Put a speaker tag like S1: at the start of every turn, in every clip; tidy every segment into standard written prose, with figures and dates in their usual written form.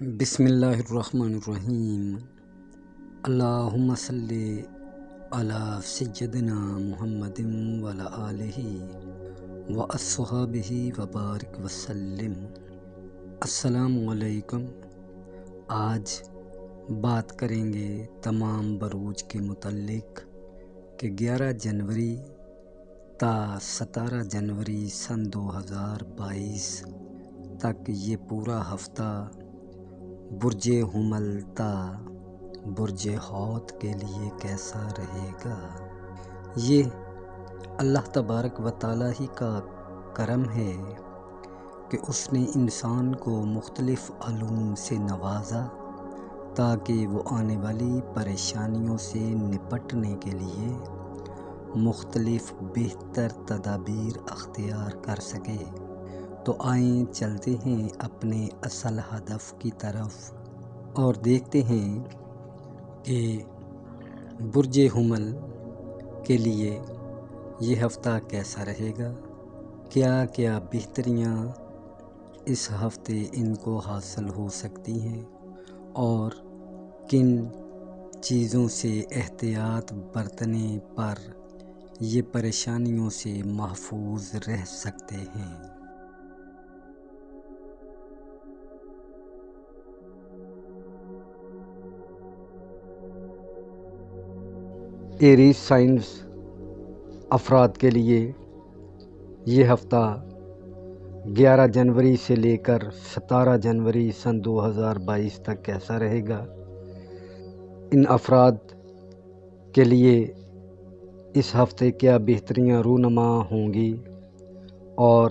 S1: بسم اللہ الرحمن الرحیم۔ اللہم صلی علی سیدنا محمد وعلی آلہ واصحابہ وبارک وسلم۔ السلام علیکم۔ آج بات کریں گے تمام بروج کے متعلق کہ 11 جنوری تا 17 جنوری سن 2022 تک یہ پورا ہفتہ برج حمل تا برج حوت کے لیے کیسا رہے گا۔ یہ اللہ تبارک و تعالی ہی کا کرم ہے کہ اس نے انسان کو مختلف علوم سے نوازا تاکہ وہ آنے والی پریشانیوں سے نپٹنے کے لیے مختلف بہتر تدابیر اختیار کر سکے۔ تو آئیں چلتے ہیں اپنے اصل ہدف کی طرف اور دیکھتے ہیں کہ برج حمل کے لیے یہ ہفتہ کیسا رہے گا، کیا کیا بہتریاں اس ہفتے ان کو حاصل ہو سکتی ہیں اور کن چیزوں سے احتیاط برتنے پر یہ پریشانیوں سے محفوظ رہ سکتے ہیں۔
S2: ایریز سائنز افراد کے لیے یہ ہفتہ 11 جنوری سے لے کر 17 جنوری سن 2022 تک کیسا رہے گا۔ ان افراد کے لیے اس ہفتے کیا بہتریاں رونما ہوں گی اور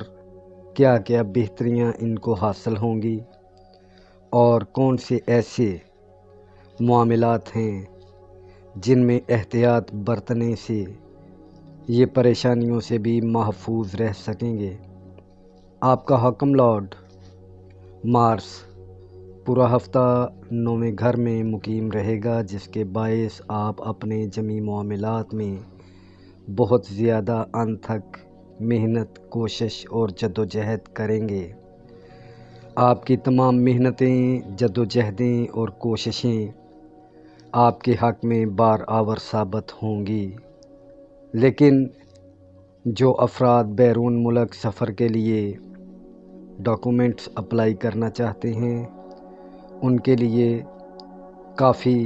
S2: کیا کیا بہتریاں ان کو حاصل ہوں گی اور کون سے ایسے معاملات ہیں جن میں احتیاط برتنے سے یہ پریشانیوں سے بھی محفوظ رہ سکیں گے۔ آپ کا حکم لارڈ مارس پورا ہفتہ 9ویں گھر میں مقیم رہے گا، جس کے باعث آپ اپنے جمی معاملات میں بہت زیادہ انتھک محنت، کوشش اور جدوجہد کریں گے۔ آپ کی تمام محنتیں، جدوجہدیں اور کوششیں آپ کے حق میں بار آور ثابت ہوں گی۔ لیکن جو افراد بیرون ملک سفر کے لیے ڈاکومنٹس اپلائی کرنا چاہتے ہیں ان کے لیے کافی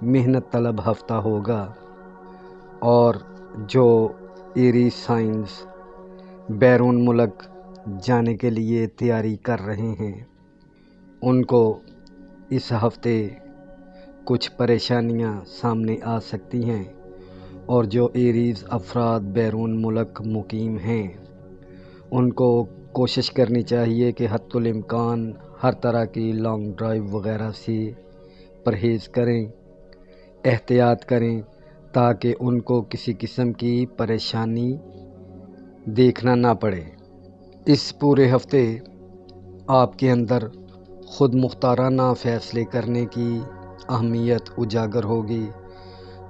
S2: محنت طلب ہفتہ ہوگا، اور جو ایریز سائنز بیرون ملک جانے کے لیے تیاری کر رہے ہیں ان کو اس ہفتے کچھ پریشانیاں سامنے آ سکتی ہیں، اور جو ایریز افراد بیرون ملک مقیم ہیں ان کو کوشش کرنی چاہیے کہ حتی الامکان ہر طرح کی لانگ ڈرائیو وغیرہ سے پرہیز کریں، احتیاط کریں، تاکہ ان کو کسی قسم کی پریشانی دیکھنا نہ پڑے۔ اس پورے ہفتے آپ کے اندر خود مختارانہ فیصلے کرنے کی اہمیت اجاگر ہوگی۔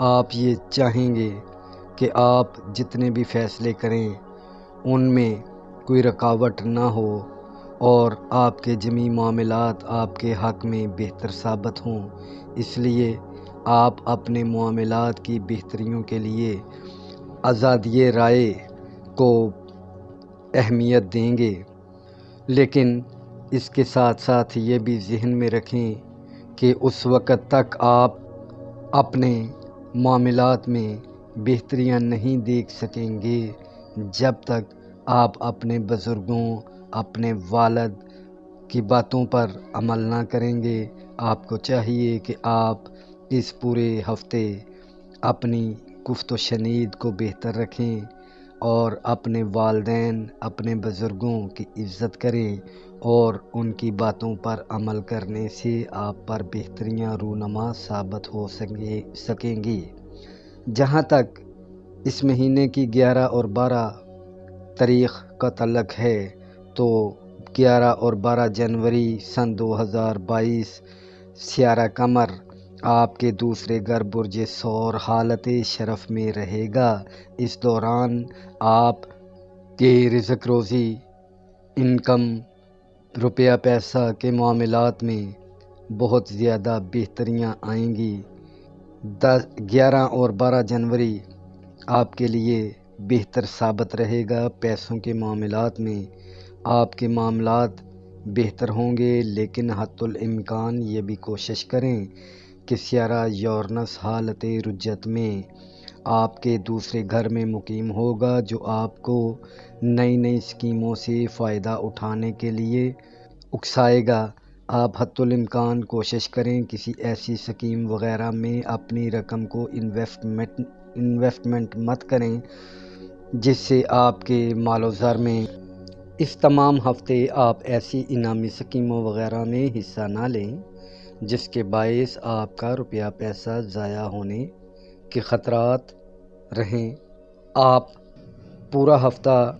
S2: آپ یہ چاہیں گے کہ آپ جتنے بھی فیصلے کریں ان میں کوئی رکاوٹ نہ ہو اور آپ کے جمی معاملات آپ کے حق میں بہتر ثابت ہوں۔ اس لیے آپ اپنے معاملات کی بہتریوں کے لیے آزادی رائے کو اہمیت دیں گے، لیکن اس کے ساتھ ساتھ یہ بھی ذہن میں رکھیں کہ اس وقت تک آپ اپنے معاملات میں بہتریاں نہیں دیکھ سکیں گے جب تک آپ اپنے بزرگوں، اپنے والد کی باتوں پر عمل نہ کریں گے۔ آپ کو چاہیے کہ آپ اس پورے ہفتے اپنی گفت و شنید کو بہتر رکھیں اور اپنے والدین، اپنے بزرگوں کی عزت کریں، اور ان کی باتوں پر عمل کرنے سے آپ پر بہتریاں رونما ثابت ہو سکیں گی۔ جہاں تک اس مہینے کی 11 اور 12 تاریخ کا تعلق ہے تو 11 اور 12 جنوری سن 2022 سیارہ قمر آپ کے دوسرے گھر برج ثور حالت شرف میں رہے گا۔ اس دوران آپ کے رزق روزی، انکم، روپیہ پیسہ کے معاملات میں بہت زیادہ بہتریاں آئیں گی۔ 11 اور 12 جنوری آپ کے لیے بہتر ثابت رہے گا۔ پیسوں کے معاملات میں آپ کے معاملات بہتر ہوں گے، لیکن حتی الامکان یہ بھی کوشش کریں کہ سیارہ یورنس حالت رجت میں آپ کے دوسرے گھر میں مقیم ہوگا، جو آپ کو نئی اسکیموں سے فائدہ اٹھانے کے لیے اکسائے گا۔ آپ حتی الامکان کوشش کریں کسی ایسی اسکیم وغیرہ میں اپنی رقم کو انویسٹمنٹ مت کریں جس سے آپ کے مال و زر میں اس تمام ہفتے آپ ایسی انعامی اسکیموں وغیرہ میں حصہ نہ لیں جس کے باعث آپ کا روپیہ پیسہ ضائع ہونے کے خطرات رہیں۔ آپ پورا ہفتہ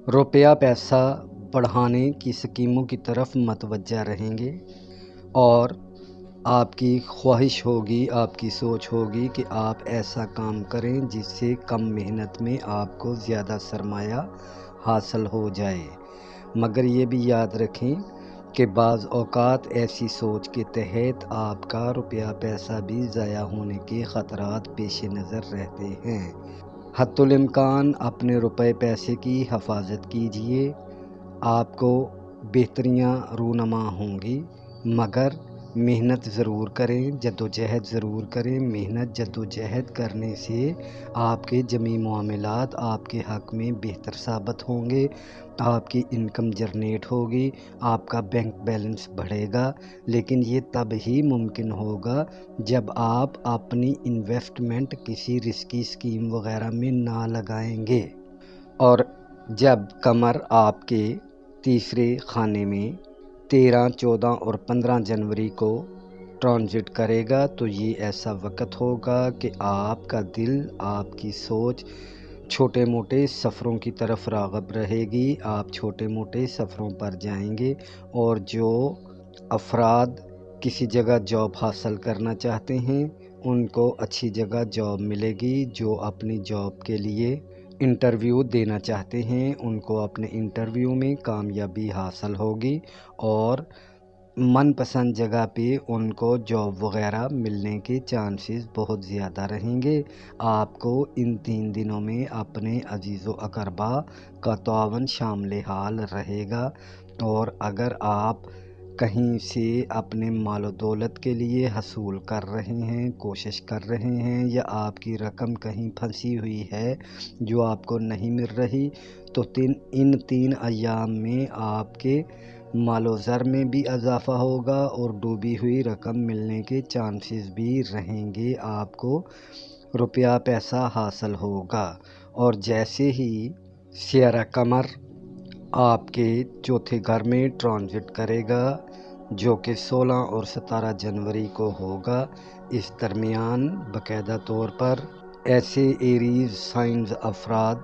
S2: روپیہ پیسہ بڑھانے کی اسکیموں کی طرف متوجہ رہیں گے اور آپ کی خواہش ہوگی، آپ کی سوچ ہوگی کہ آپ ایسا کام کریں جس سے کم محنت میں آپ کو زیادہ سرمایہ حاصل ہو جائے، مگر یہ بھی یاد رکھیں کہ بعض اوقات ایسی سوچ کے تحت آپ کا روپیہ پیسہ بھی ضائع ہونے کے خطرات پیش نظر رہتے ہیں۔ حتی الامکان اپنے روپے پیسے کی حفاظت کیجیے، آپ کو بہتریاں رونما ہوں گی، مگر محنت ضرور کریں، جدوجہد ضرور کریں۔ محنت جدوجہد کرنے سے آپ کے جمی معاملات آپ کے حق میں بہتر ثابت ہوں گے، آپ کی انکم جنریٹ ہوگی، آپ کا بینک بیلنس بڑھے گا، لیکن یہ تب ہی ممکن ہوگا جب آپ اپنی انویسٹمنٹ کسی رسکی اسکیم وغیرہ میں نہ لگائیں گے، اور جب قمر آپ کے تیسرے خانے میں 13، 14 اور 15 جنوری کو ٹرانزٹ کرے گا تو یہ ایسا وقت ہوگا کہ آپ کا دل، آپ کی سوچ چھوٹے موٹے سفروں کی طرف راغب رہے گی۔ آپ چھوٹے موٹے سفروں پر جائیں گے، اور جو افراد کسی جگہ جاب حاصل کرنا چاہتے ہیں ان کو اچھی جگہ جاب ملے گی، جو اپنی جاب کے لیے انٹرویو دینا چاہتے ہیں ان کو اپنے انٹرویو میں کامیابی حاصل ہوگی، اور من پسند جگہ پہ ان کو جاب وغیرہ ملنے کے چانسز بہت زیادہ رہیں گے۔ آپ کو ان 3 دنوں میں اپنے عزیز و اقربا کا تعاون شامل حال رہے گا، اور اگر آپ کہیں سے اپنے مال و دولت کے لیے حصول کر رہے ہیں، کوشش کر رہے ہیں، یا آپ کی رقم کہیں پھنسی ہوئی ہے جو آپ کو نہیں مل رہی، تو ان 3 ایام میں آپ کے مال و زر میں بھی اضافہ ہوگا اور ڈوبی ہوئی رقم ملنے کے چانسز بھی رہیں گے، آپ کو روپیہ پیسہ حاصل ہوگا۔ اور جیسے ہی سیارہ قمر آپ کے چوتھے گھر میں ٹرانزٹ کرے گا جو کہ 16 اور 17 جنوری کو ہوگا، اس درمیان باقاعدہ طور پر ایسے ایریز سائنز افراد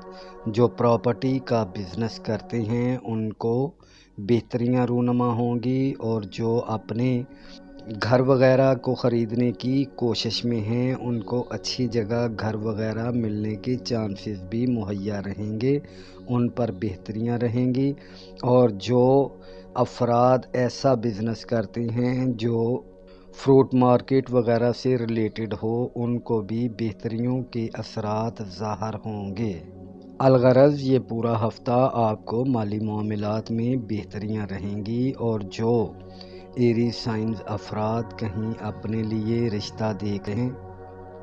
S2: جو پراپرٹی کا بزنس کرتے ہیں ان کو بہتریاں رونما ہوں گی، اور جو اپنے گھر وغیرہ کو خریدنے کی کوشش میں ہیں ان کو اچھی جگہ گھر وغیرہ ملنے کے چانسز بھی مہیا رہیں گے، ان پر بہتریاں رہیں گی۔ اور جو افراد ایسا بزنس کرتے ہیں جو فروٹ مارکیٹ وغیرہ سے ریلیٹڈ ہو ان کو بھی بہتریوں کے اثرات ظاہر ہوں گے۔ الغرض یہ پورا ہفتہ آپ کو مالی معاملات میں بہتریاں رہیں گی، اور جو ایریز سائنز افراد کہیں اپنے لیے رشتہ دیکھ رہے ہیں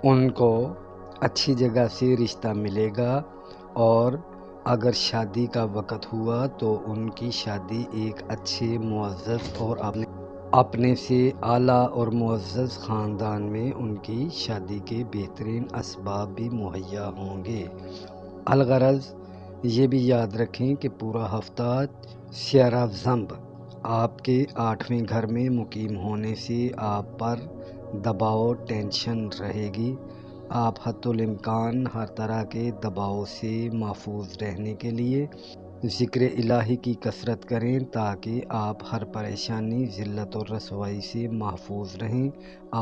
S2: ان کو اچھی جگہ سے رشتہ ملے گا، اور اگر شادی کا وقت ہوا تو ان کی شادی ایک اچھے معزز اور اپنے سے اعلیٰ اور معزز خاندان میں ان کی شادی کے بہترین اسباب بھی مہیا ہوں گے۔ الغرض یہ بھی یاد رکھیں کہ پورا ہفتہ سیارہ زنب آپ کے 8ویں گھر میں مقیم ہونے سے آپ پر دباؤ، ٹینشن رہے گی۔ آپ حتی الامکان ہر طرح کے دباؤ سے محفوظ رہنے کے لیے ذکر الہی کی کثرت کریں تاکہ آپ ہر پریشانی، ذلت اور رسوائی سے محفوظ رہیں،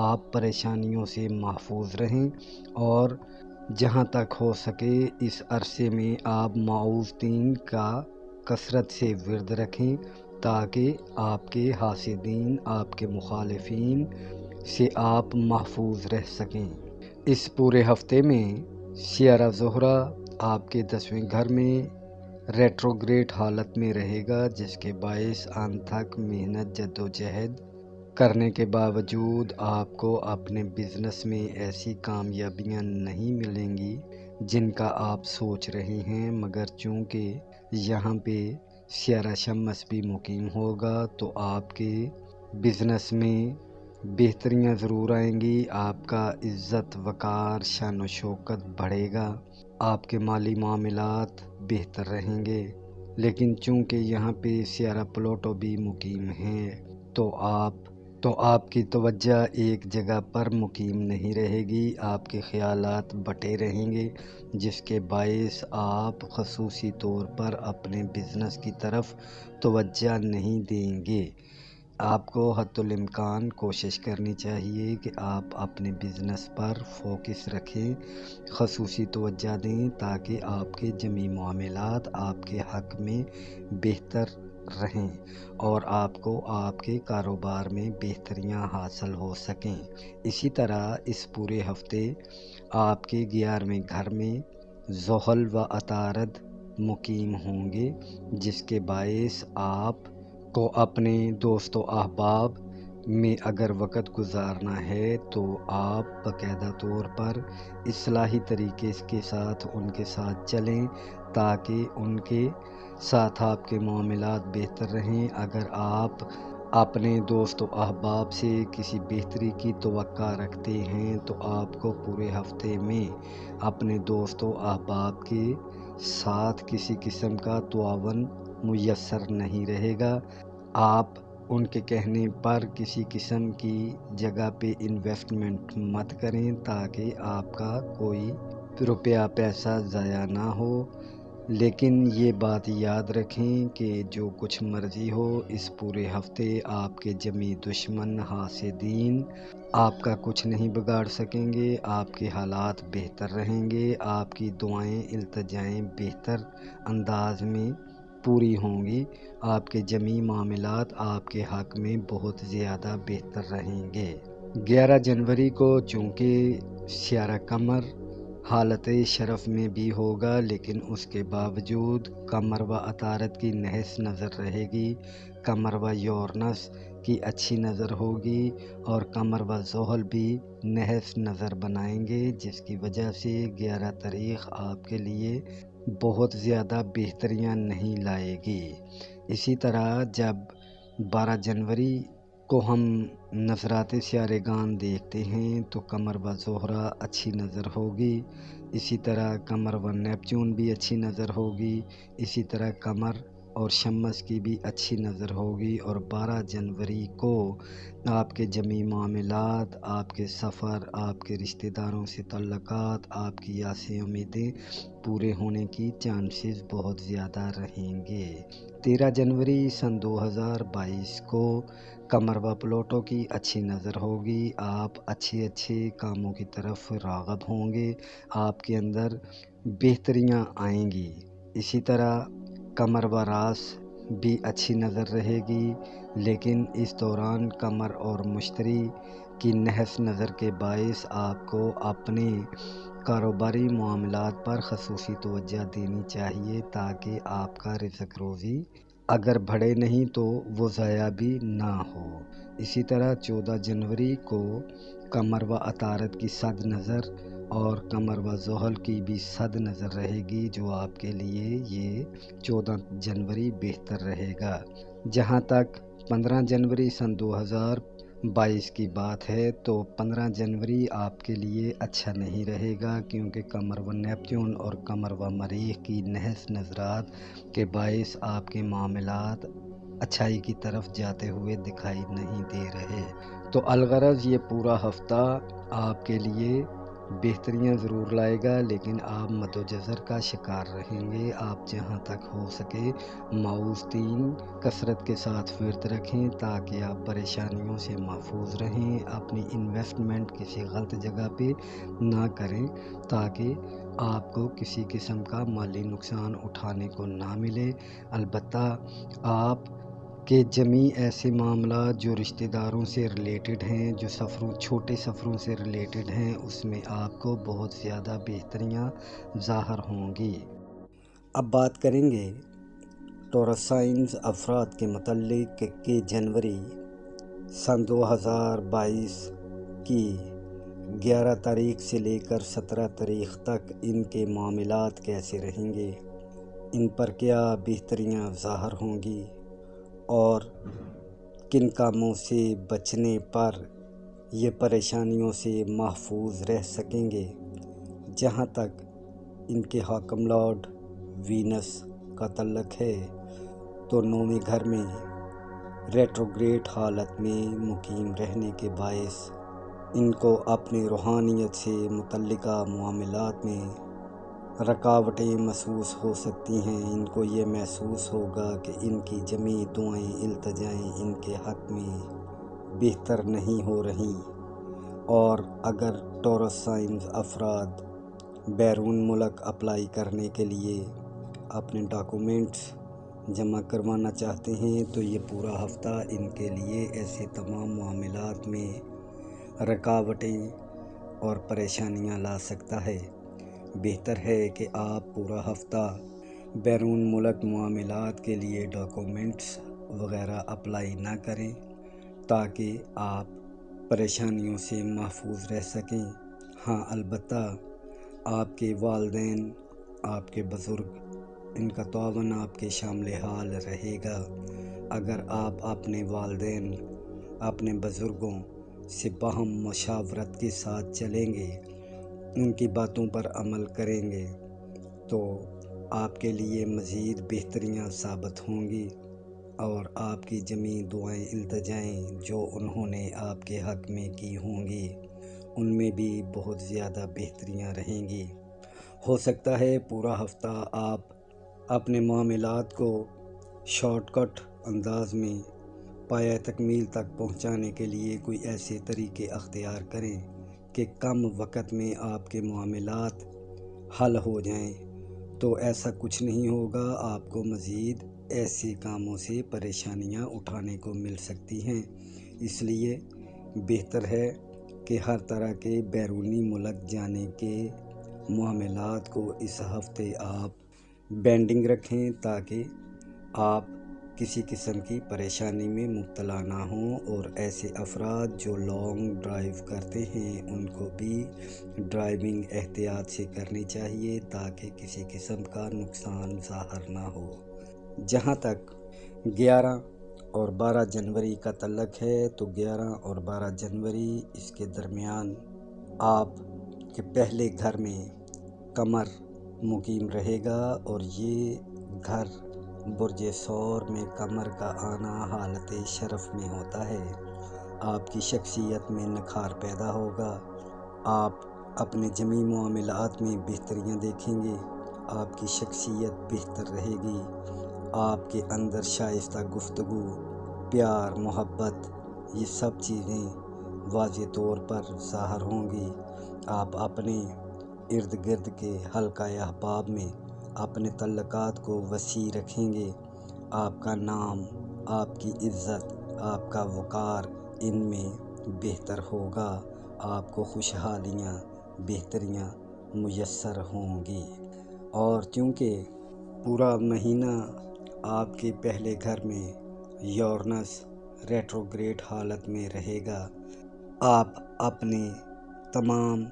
S2: آپ پریشانیوں سے محفوظ رہیں، اور جہاں تک ہو سکے اس عرصے میں آپ معوذتین کا کثرت سے ورد رکھیں تاکہ آپ کے حاسدین، آپ کے مخالفین سے آپ محفوظ رہ سکیں۔ اس پورے ہفتے میں سیارہ زہرہ آپ کے 10ویں گھر میں ریٹروگریڈ حالت میں رہے گا، جس کے باعث انتھک محنت جدوجہد کرنے کے باوجود آپ کو اپنے بزنس میں ایسی کامیابیاں نہیں ملیں گی جن کا آپ سوچ رہے ہیں، مگر چونکہ یہاں پہ سیارہ شمس بھی مقیم ہوگا تو آپ کے بزنس میں بہتریاں ضرور آئیں گی۔ آپ کا عزت وقار، شان و شوکت بڑھے گا، آپ کے مالی معاملات بہتر رہیں گے۔ لیکن چونکہ یہاں پہ سیارہ پلوٹو بھی مقیم ہے تو آپ کی توجہ ایک جگہ پر مقیم نہیں رہے گی، آپ کے خیالات بٹے رہیں گے، جس کے باعث آپ خصوصی طور پر اپنے بزنس کی طرف توجہ نہیں دیں گے۔ آپ کو حتی الامکان کوشش کرنی چاہیے کہ آپ اپنے بزنس پر فوکس رکھیں، خصوصی توجہ دیں تاکہ آپ کے جمی معاملات آپ کے حق میں بہتر رہیں اور آپ کو آپ کے کاروبار میں بہتریاں حاصل ہو سکیں۔ اسی طرح اس پورے ہفتے آپ کے 11ویں گھر میں زحل و عطارد مقیم ہوں گے، جس کے باعث آپ کو اپنے دوست و احباب میں اگر وقت گزارنا ہے تو آپ باقاعدہ طور پر اصلاحی طریقے کے ساتھ ان کے ساتھ چلیں تاکہ ان کے ساتھ آپ کے معاملات بہتر رہیں۔ اگر آپ اپنے دوست و احباب سے کسی بہتری کی توقع رکھتے ہیں تو آپ کو پورے ہفتے میں اپنے دوست و احباب کے ساتھ کسی قسم کا تعاون میسر نہیں رہے گا۔ آپ ان کے کہنے پر کسی قسم کی جگہ پہ انویسٹمنٹ مت کریں تاکہ آپ کا کوئی روپیہ پیسہ ضائع نہ ہو۔ لیکن یہ بات یاد رکھیں کہ جو کچھ مرضی ہو، اس پورے ہفتے آپ کے جمی دشمن حاسدین آپ کا کچھ نہیں بگاڑ سکیں گے، آپ کے حالات بہتر رہیں گے، آپ کی دعائیں التجائیں بہتر انداز میں پوری ہوں گی، آپ کے جمی معاملات آپ کے حق میں بہت زیادہ بہتر رہیں گے۔ 11 جنوری کو چونکہ سیارہ قمر حالت شرف میں بھی ہوگا، لیکن اس کے باوجود قمر و عطارد کی نحس نظر رہے گی، قمر و یورنس کی اچھی نظر ہوگی اور قمر و زحل بھی نحس نظر بنائیں گے، جس کی وجہ سے 11 تاریخ آپ کے لیے بہت زیادہ بہتریاں نہیں لائے گی۔ اسی طرح جب 12 جنوری کو ہم نظرات سیارے گان دیکھتے ہیں تو قمر و زہرہ اچھی نظر ہوگی، اسی طرح قمر و نیپچون بھی اچھی نظر ہوگی، اسی طرح قمر اور شمس کی بھی اچھی نظر ہوگی، اور 12 جنوری کو آپ کے جمی معاملات، آپ کے سفر، آپ کے رشتہ داروں سے تعلقات، آپ کی آسیں امیدیں پورے ہونے کی چانسز بہت زیادہ رہیں گے۔ 13 جنوری سن 2022 کو قمر و پلوٹو کی اچھی نظر ہوگی، آپ اچھے کاموں کی طرف راغب ہوں گے، آپ کے اندر بہتریاں آئیں گی۔ اسی طرح قمر و راس بھی اچھی نظر رہے گی، لیکن اس دوران قمر اور مشتری کی نحس نظر کے باعث آپ کو اپنے کاروباری معاملات پر خصوصی توجہ دینی چاہیے تاکہ آپ کا رزق روزی اگر بڑھے نہیں تو وہ ضائع بھی نہ ہو۔ اسی طرح 14 جنوری کو قمر و عطارد کی صد نظر اور قمر و زحل کی بھی صد نظر رہے گی، جو آپ کے لیے یہ 14 جنوری بہتر رہے گا۔ جہاں تک 15 جنوری سن 2022 کی بات ہے تو 15 جنوری آپ کے لیے اچھا نہیں رہے گا، کیونکہ قمر و نیپچون اور قمر و مریخ کی نحس نظرات کے باعث آپ کے معاملات اچھائی کی طرف جاتے ہوئے دکھائی نہیں دے رہے۔ تو الغرض یہ پورا ہفتہ آپ کے لیے بہتریاں ضرور لائے گا، لیکن آپ مد و جزر کا شکار رہیں گے۔ آپ جہاں تک ہو سکے ماؤز 3 کثرت کے ساتھ ورد رکھیں تاکہ آپ پریشانیوں سے محفوظ رہیں، اپنی انویسٹمنٹ کسی غلط جگہ پہ نہ کریں تاکہ آپ کو کسی قسم کا مالی نقصان اٹھانے کو نہ ملے۔ البتہ آپ کہ جمیع ایسے معاملات جو رشتہ داروں سے ریلیٹڈ ہیں، جو چھوٹے سفروں سے ریلیٹڈ ہیں، اس میں آپ کو بہت زیادہ بہتریاں ظاہر ہوں گی۔ اب بات کریں گے ٹورس سائنز افراد کے متعلق کہ جنوری سن 2022 کی 11 تاریخ سے لے کر 17 تاریخ تک ان کے معاملات کیسے رہیں گے، ان پر کیا بہتریاں ظاہر ہوں گی اور کن کاموں سے بچنے پر یہ پریشانیوں سے محفوظ رہ سکیں گے۔ جہاں تک ان کے حاکم لارڈ وینس کا تعلق ہے تو 9ویں گھر میں ریٹروگریڈ حالت میں مقیم رہنے کے باعث ان کو اپنے روحانیت سے متعلقہ معاملات میں رکاوٹیں محسوس ہو سکتی ہیں۔ ان کو یہ محسوس ہوگا کہ ان کی جمیع دعائیں التجائیں ان کے حق میں بہتر نہیں ہو رہیں، اور اگر ٹورس سائنز افراد بیرون ملک اپلائی کرنے کے لیے اپنے ڈاکومنٹس جمع کروانا چاہتے ہیں تو یہ پورا ہفتہ ان کے لیے ایسے تمام معاملات میں رکاوٹیں اور پریشانیاں لا سکتا ہے۔ بہتر ہے کہ آپ پورا ہفتہ بیرون ملک معاملات کے لیے ڈاکومنٹس وغیرہ اپلائی نہ کریں تاکہ آپ پریشانیوں سے محفوظ رہ سکیں۔ ہاں، البتہ آپ کے والدین، آپ کے بزرگ، ان کا تعاون آپ کے شامل حال رہے گا۔ اگر آپ اپنے والدین، اپنے بزرگوں سے باہم مشاورت کے ساتھ چلیں گے، ان کی باتوں پر عمل کریں گے تو آپ کے لیے مزید بہتریاں ثابت ہوں گی، اور آپ کی جمیع دعائیں التجائیں جو انہوں نے آپ کے حق میں کی ہوں گی ان میں بھی بہت زیادہ بہتریاں رہیں گی۔ ہو سکتا ہے پورا ہفتہ آپ اپنے معاملات کو شارٹ کٹ انداز میں پایہ تکمیل تک پہنچانے کے لیے کوئی ایسے طریقے اختیار کریں کہ کم وقت میں آپ کے معاملات حل ہو جائیں، تو ایسا کچھ نہیں ہوگا۔ آپ کو مزید ایسے کاموں سے پریشانیاں اٹھانے کو مل سکتی ہیں۔ اس لیے بہتر ہے کہ ہر طرح کے بیرونی ملک جانے کے معاملات کو اس ہفتے آپ بینڈنگ رکھیں تاکہ آپ کسی قسم کی پریشانی میں مبتلا نہ ہوں، اور ایسے افراد جو لانگ ڈرائیو کرتے ہیں ان کو بھی ڈرائیونگ احتیاط سے کرنی چاہیے تاکہ کسی قسم کا نقصان ظاہر نہ ہو۔ جہاں تک 11 اور 12 جنوری کا تعلق ہے تو 11 اور 12 جنوری اس کے درمیان آپ کے پہلے گھر میں قمر مقیم رہے گا، اور یہ گھر برج ثور میں قمر کا آنا حالت شرف میں ہوتا ہے۔ آپ کی شخصیت میں نکھار پیدا ہوگا، آپ اپنے جمیع معاملات میں بہتریاں دیکھیں گے، آپ کی شخصیت بہتر رہے گی، آپ کے اندر شائستہ گفتگو، پیار، محبت، یہ سب چیزیں واضح طور پر ظاہر ہوں گی۔ آپ اپنے ارد گرد کے حلقہ احباب میں اپنے تعلقات کو وسیع رکھیں گے، آپ کا نام، آپ کی عزت، آپ کا وقار ان میں بہتر ہوگا، آپ کو خوشحالیاں، بہتریاں میسر ہوں گی۔ اور چونکہ پورا مہینہ آپ کے پہلے گھر میں یورنس ریٹروگریڈ حالت میں رہے گا، آپ اپنے تمام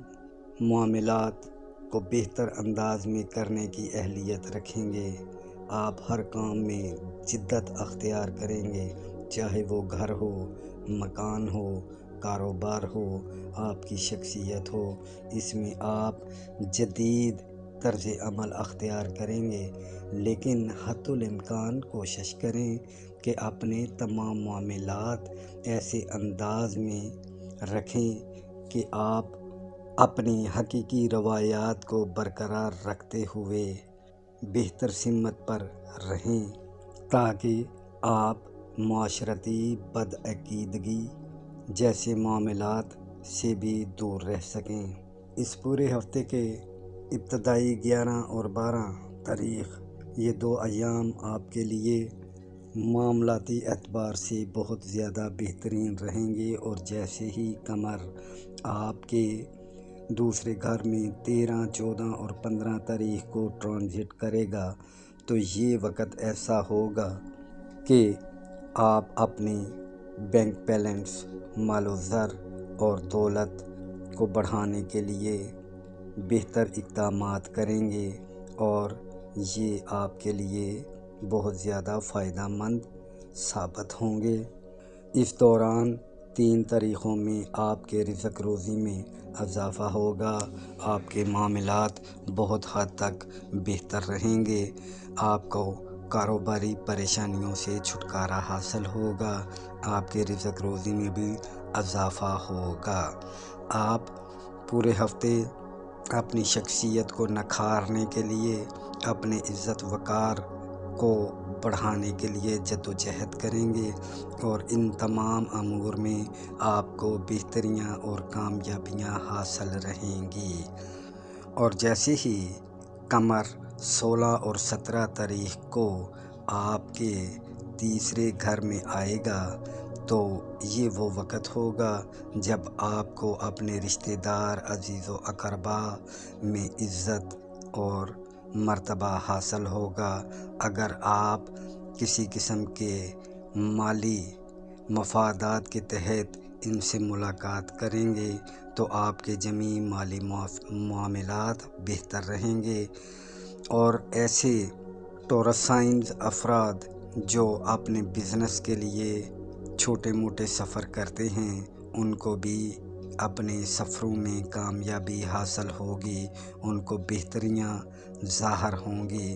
S2: معاملات کو بہتر انداز میں کرنے کی اہلیت رکھیں گے، آپ ہر کام میں جدت اختیار کریں گے، چاہے وہ گھر ہو، مکان ہو، کاروبار ہو، آپ کی شخصیت ہو، اس میں آپ جدید طرز عمل اختیار کریں گے، لیکن حتی الامکان کوشش کریں کہ اپنے تمام معاملات ایسے انداز میں رکھیں کہ آپ اپنی حقیقی روایات کو برقرار رکھتے ہوئے بہتر سمت پر رہیں تاکہ آپ معاشرتی بدعقیدگی جیسے معاملات سے بھی دور رہ سکیں۔ اس پورے ہفتے کے ابتدائی 11 اور 12 تاریخ، یہ 2 ایام آپ کے لیے
S1: معاملاتی اعتبار سے بہت زیادہ بہترین رہیں گے۔ اور جیسے ہی قمر آپ کے دوسرے گھر میں 13، 14 اور 15 تاریخ کو ٹرانزٹ کرے گا تو یہ وقت ایسا ہوگا کہ آپ اپنے بینک بیلنس، مال و زر اور دولت کو بڑھانے کے لیے بہتر اقدامات کریں گے، اور یہ آپ کے لیے بہت زیادہ فائدہ مند ثابت ہوں گے۔ اس دوران 3 تاریخوں میں آپ کے رزق روزی میں اضافہ ہوگا، آپ کے معاملات بہت حد تک بہتر رہیں گے، آپ کو کاروباری پریشانیوں سے چھٹکارا حاصل ہوگا، آپ کے رزق روزی میں بھی اضافہ ہوگا۔ آپ پورے ہفتے اپنی شخصیت کو نکھارنے کے لیے، اپنے عزت وقار کو بڑھانے کے لیے جدوجہد کریں گے، اور ان تمام امور میں آپ کو بہتریاں اور کامیابیاں حاصل رہیں گی۔ اور جیسے ہی قمر 16 اور 17 تاریخ کو آپ کے تیسرے گھر میں آئے گا تو یہ وہ وقت ہوگا جب آپ کو اپنے رشتہ دار، عزیز و اقربا میں عزت اور مرتبہ حاصل ہوگا۔ اگر آپ کسی قسم کے مالی مفادات کے تحت ان سے ملاقات کریں گے تو آپ کے جمیع مالی معاملات بہتر رہیں گے۔ اور ایسے ٹورس سائنز افراد جو اپنے بزنس کے لیے چھوٹے موٹے سفر کرتے ہیں، ان کو بھی اپنے سفروں میں کامیابی حاصل ہوگی، ان کو بہتریاں ظاہر ہوں گی۔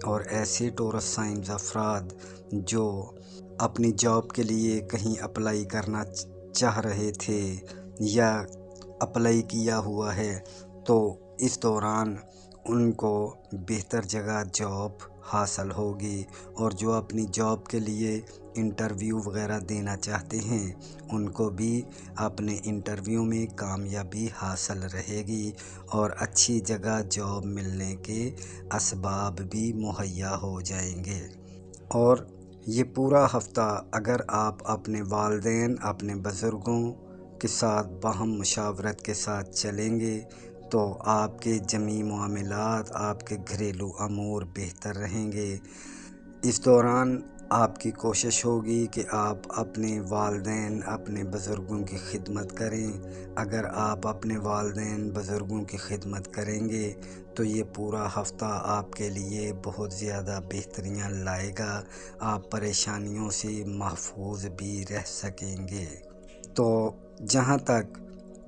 S1: اور ایسے ٹورس سائنز افراد جو اپنی جاب کے لیے کہیں اپلائی کرنا چاہ رہے تھے یا اپلائی کیا ہوا ہے، تو اس دوران ان کو بہتر جگہ جاب حاصل ہوگی، اور جو اپنی جاب کے لیے انٹرویو وغیرہ دینا چاہتے ہیں ان کو بھی اپنے انٹرویو میں کامیابی حاصل رہے گی، اور اچھی جگہ جاب ملنے کے اسباب بھی مہیا ہو جائیں گے۔ اور یہ پورا ہفتہ اگر آپ اپنے والدین، اپنے بزرگوں کے ساتھ باہم مشاورت کے ساتھ چلیں گے تو آپ کے جمیع معاملات، آپ کے گھریلو امور بہتر رہیں گے۔ اس دوران آپ کی کوشش ہوگی کہ آپ اپنے والدین، اپنے بزرگوں کی خدمت کریں۔ اگر آپ اپنے والدین، بزرگوں کی خدمت کریں گے تو یہ پورا ہفتہ آپ کے لیے بہت زیادہ بہتریاں لائے گا، آپ پریشانیوں سے محفوظ بھی رہ سکیں گے۔ تو جہاں تک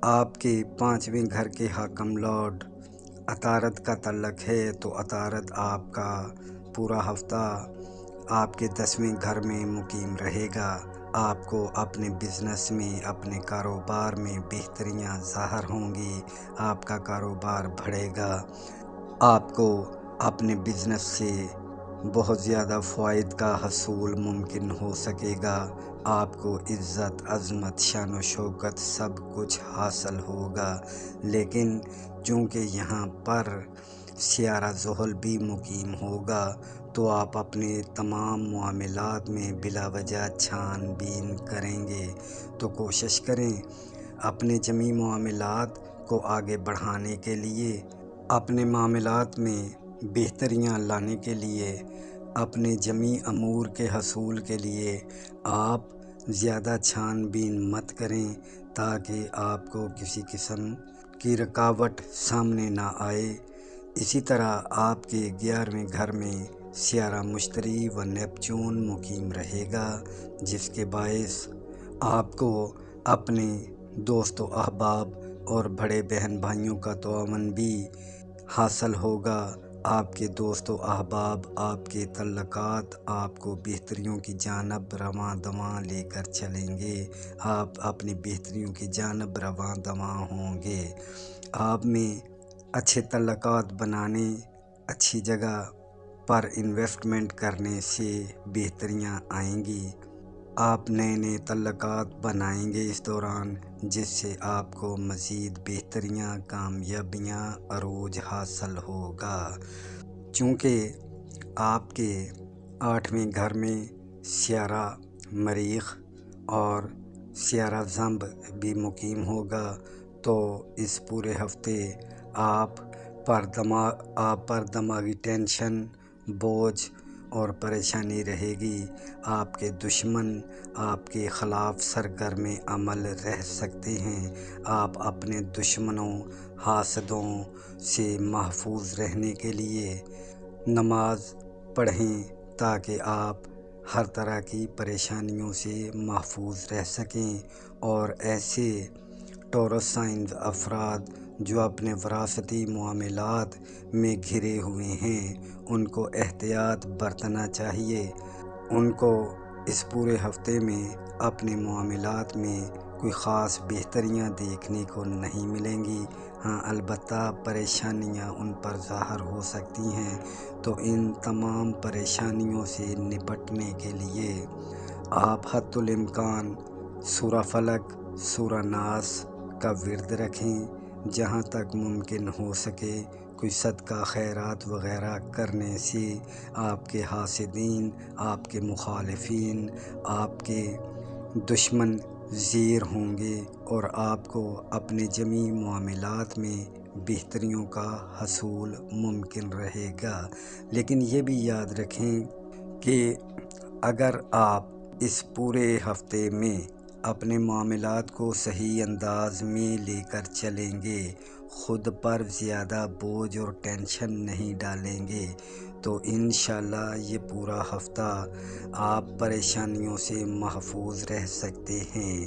S1: آپ کے 5ویں گھر کے حاکم لارڈ عطارد کا تعلق ہے تو عطارد آپ کا پورا ہفتہ آپ کے 10ویں گھر میں مقیم رہے گا، آپ کو اپنے بزنس میں، اپنے کاروبار میں بہتریاں ظاہر ہوں گی، آپ کا کاروبار بڑھے گا، آپ کو اپنے بزنس سے بہت زیادہ فوائد کا حصول ممکن ہو سکے گا، آپ کو عزت، عظمت، شان و شوکت سب کچھ حاصل ہوگا۔ لیکن چونکہ یہاں پر سیارہ زحل بھی مقیم ہوگا تو آپ اپنے تمام معاملات میں بلا وجہ چھان بین کریں گے، تو کوشش کریں اپنے جمیع معاملات کو آگے بڑھانے کے لیے، اپنے معاملات میں بہتریاں لانے کے لیے، اپنے جمیع امور کے حصول کے لیے آپ زیادہ چھان بین مت کریں تاکہ آپ کو کسی قسم کی رکاوٹ سامنے نہ آئے۔ اسی طرح آپ کے 11ویں گھر میں سیارہ مشتری و نیپچون مقیم رہے گا، جس کے باعث آپ کو اپنے دوست و احباب اور بڑے بہن بھائیوں کا تعاون بھی حاصل ہوگا۔ آپ کے دوست و احباب، آپ کے تعلقات آپ کو بہتریوں کی جانب رواں دواں لے کر چلیں گے، آپ اپنی بہتریوں کی جانب رواں دواں ہوں گے۔ آپ میں اچھے تعلقات بنانے، اچھی جگہ پر انویسٹمنٹ کرنے سے بہتریاں آئیں گی، آپ نئے نئے تعلقات بنائیں گے اس دوران، جس سے آپ کو مزید بہتریاں، کامیابیاں، عروج حاصل ہوگا۔ چونکہ آپ کے 8ویں گھر میں سیارہ مریخ اور سیارہ زمب بھی مقیم ہوگا، تو اس پورے ہفتے آپ پر دماغی ٹینشن، بوجھ اور پریشانی رہے گی۔ آپ کے دشمن آپ کے خلاف سرگرم عمل رہ سکتے ہیں۔ آپ اپنے دشمنوں، حاسدوں سے محفوظ رہنے کے لیے نماز پڑھیں تاکہ آپ ہر طرح کی پریشانیوں سے محفوظ رہ سکیں۔ اور ایسے ٹورس سائنز افراد جو اپنے وراثتی معاملات میں گھرے ہوئے ہیں، ان کو احتیاط برتنا چاہیے۔ ان کو اس پورے ہفتے میں اپنے معاملات میں کوئی خاص بہتریاں دیکھنے کو نہیں ملیں گی۔ ہاں، البتہ پریشانیاں ان پر ظاہر ہو سکتی ہیں، تو ان تمام پریشانیوں سے نپٹنے کے لیے آپ حتی الامکان سورہ فلق، سورہ ناس کا ورد رکھیں۔ جہاں تک ممکن ہو سکے کوئی صدقہ خیرات وغیرہ کرنے سے آپ کے حاسدین، آپ کے مخالفین، آپ کے دشمن زیر ہوں گے اور آپ کو اپنے جمیع معاملات میں بہتریوں کا حصول ممکن رہے گا۔ لیکن یہ بھی یاد رکھیں کہ اگر آپ اس پورے ہفتے میں اپنے معاملات کو صحیح انداز میں لے کر چلیں گے، خود پر زیادہ بوجھ اور ٹینشن نہیں ڈالیں گے، تو انشاءاللہ یہ پورا ہفتہ آپ پریشانیوں سے محفوظ رہ سکتے ہیں۔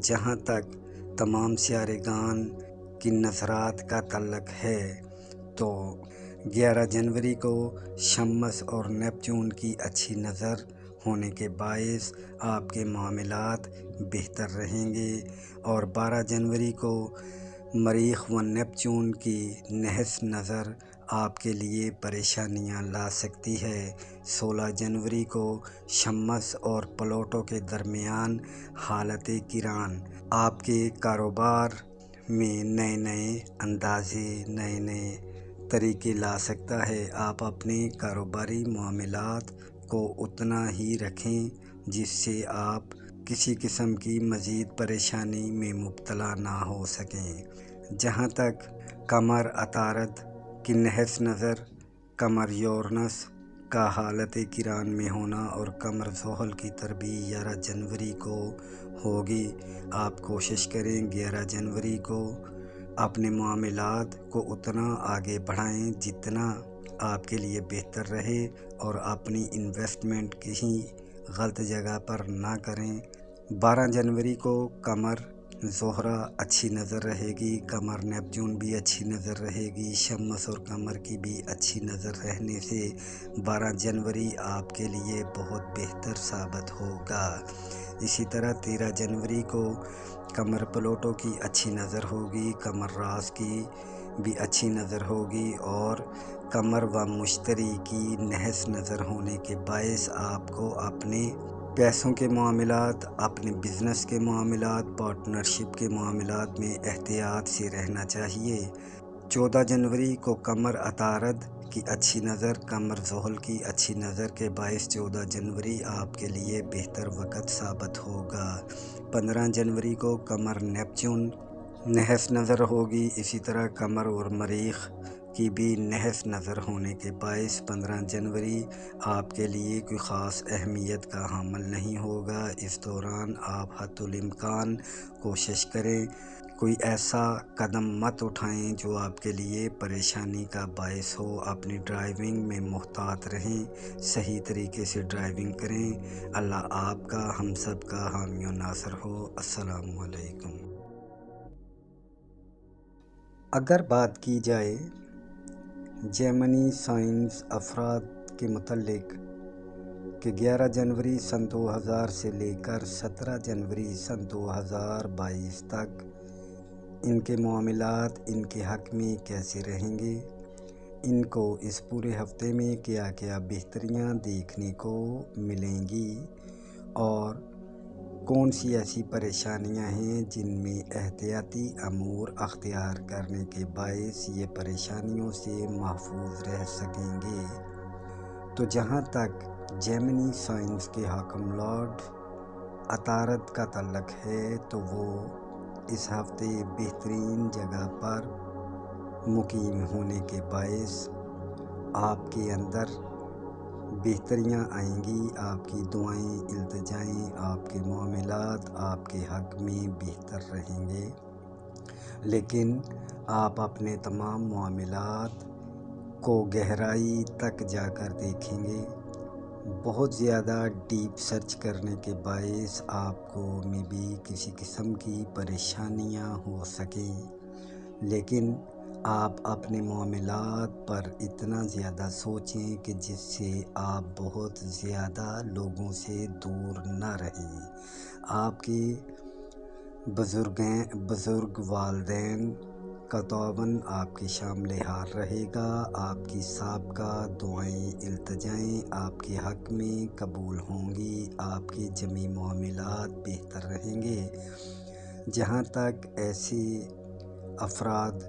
S1: جہاں تک تمام سیارگان کی نظرات کا تعلق ہے، تو 11 جنوری کو شمس اور نیپچون کی اچھی نظر ہونے کے باعث آپ کے معاملات بہتر رہیں گے، اور 12 جنوری کو مریخ و نیپچون کی نحس نظر آپ کے لیے پریشانیاں لا سکتی ہے۔ 16 جنوری کو شمس اور پلوٹو کے درمیان حالت قران آپ کے کاروبار میں نئے نئے اندازے، نئے نئے طریقے لا سکتا ہے۔ آپ اپنے کاروباری معاملات کو اتنا ہی رکھیں جس سے آپ کسی قسم کی مزید پریشانی میں مبتلا نہ ہو سکیں۔ جہاں تک قمر عطارد کی نحس نظر، قمر یورنس کا حالت قران میں ہونا اور قمر زحل کی تربیع 11 جنوری کو ہوگی، آپ کوشش کریں 11 جنوری کو اپنے معاملات کو اتنا آگے بڑھائیں جتنا آپ کے لیے بہتر رہے، اور اپنی انویسٹمنٹ کسی غلط جگہ پر نہ کریں۔ 12 جنوری کو قمر زہرہ اچھی نظر رہے گی، قمر نیپچون بھی اچھی نظر رہے گی، شمس اور قمر کی بھی اچھی نظر رہنے سے 12 جنوری آپ کے لیے بہت بہتر ثابت ہوگا۔ اسی طرح 13 جنوری کو قمر پلوٹو کی اچھی نظر ہوگی، قمر راس کی بھی اچھی نظر ہوگی، اور قمر و مشتری کی نحس نظر ہونے کے باعث آپ کو اپنے پیسوں کے معاملات، اپنے بزنس کے معاملات، پارٹنرشپ کے معاملات میں احتیاط سے رہنا چاہیے۔ 14 جنوری کو قمر عطارد کی اچھی نظر، قمر زحل کی اچھی نظر کے باعث 14 جنوری آپ کے لیے بہتر وقت ثابت ہوگا۔ 15 جنوری کو قمر نیپچون نحس نظر ہوگی، اسی طرح قمر اور مریخ کی بھی نحس نظر ہونے کے باعث 15 جنوری آپ کے لیے کوئی خاص اہمیت کا حامل نہیں ہوگا۔ اس دوران آپ حتی الامکان کوشش کریں کوئی ایسا قدم مت اٹھائیں جو آپ کے لیے پریشانی کا باعث ہو۔ اپنی ڈرائیونگ میں محتاط رہیں، صحیح طریقے سے ڈرائیونگ کریں۔ اللہ آپ کا، ہم سب کا حامی و ناصر ہو۔ السلام علیکم۔ اگر بات کی جائے جیمنی سائنس افراد کے متعلق کہ 11 جنوری سن 2000 سے لے کر 17 جنوری سن 2022 تک ان کے معاملات ان کے حق میں کیسے رہیں گے، ان کو اس پورے ہفتے میں کیا کیا بہتریاں دیکھنے کو ملیں گی، اور کون سی ایسی پریشانیاں ہیں جن میں احتیاطی امور اختیار کرنے کے باعث یہ پریشانیوں سے محفوظ رہ سکیں گے۔ تو جہاں تک جیمنی سائنس کے حاکم لارڈ عطارد کا تعلق ہے تو وہ اس ہفتے بہترین جگہ پر مقیم ہونے کے باعث آپ کے اندر بہتریاں آئیں گی، آپ کی دعائیں، التجائیں، آپ کے معاملات آپ کے حق میں بہتر رہیں گے، لیکن آپ اپنے تمام معاملات کو گہرائی تک جا کر دیکھیں گے۔ بہت زیادہ ڈیپ سرچ کرنے کے باعث آپ کو میں بھی کسی قسم کی پریشانیاں ہو سکیں، لیکن آپ اپنے معاملات پر اتنا زیادہ سوچیں کہ جس سے آپ بہت زیادہ لوگوں سے دور نہ رہیں۔ آپ کے بزرگ والدین کا تعاون آپ کے شامل حال رہے گا، آپ کی سابقہ دعائیں، التجائیں آپ کے حق میں قبول ہوں گی، آپ کے جمی معاملات بہتر رہیں گے۔ جہاں تک ایسے افراد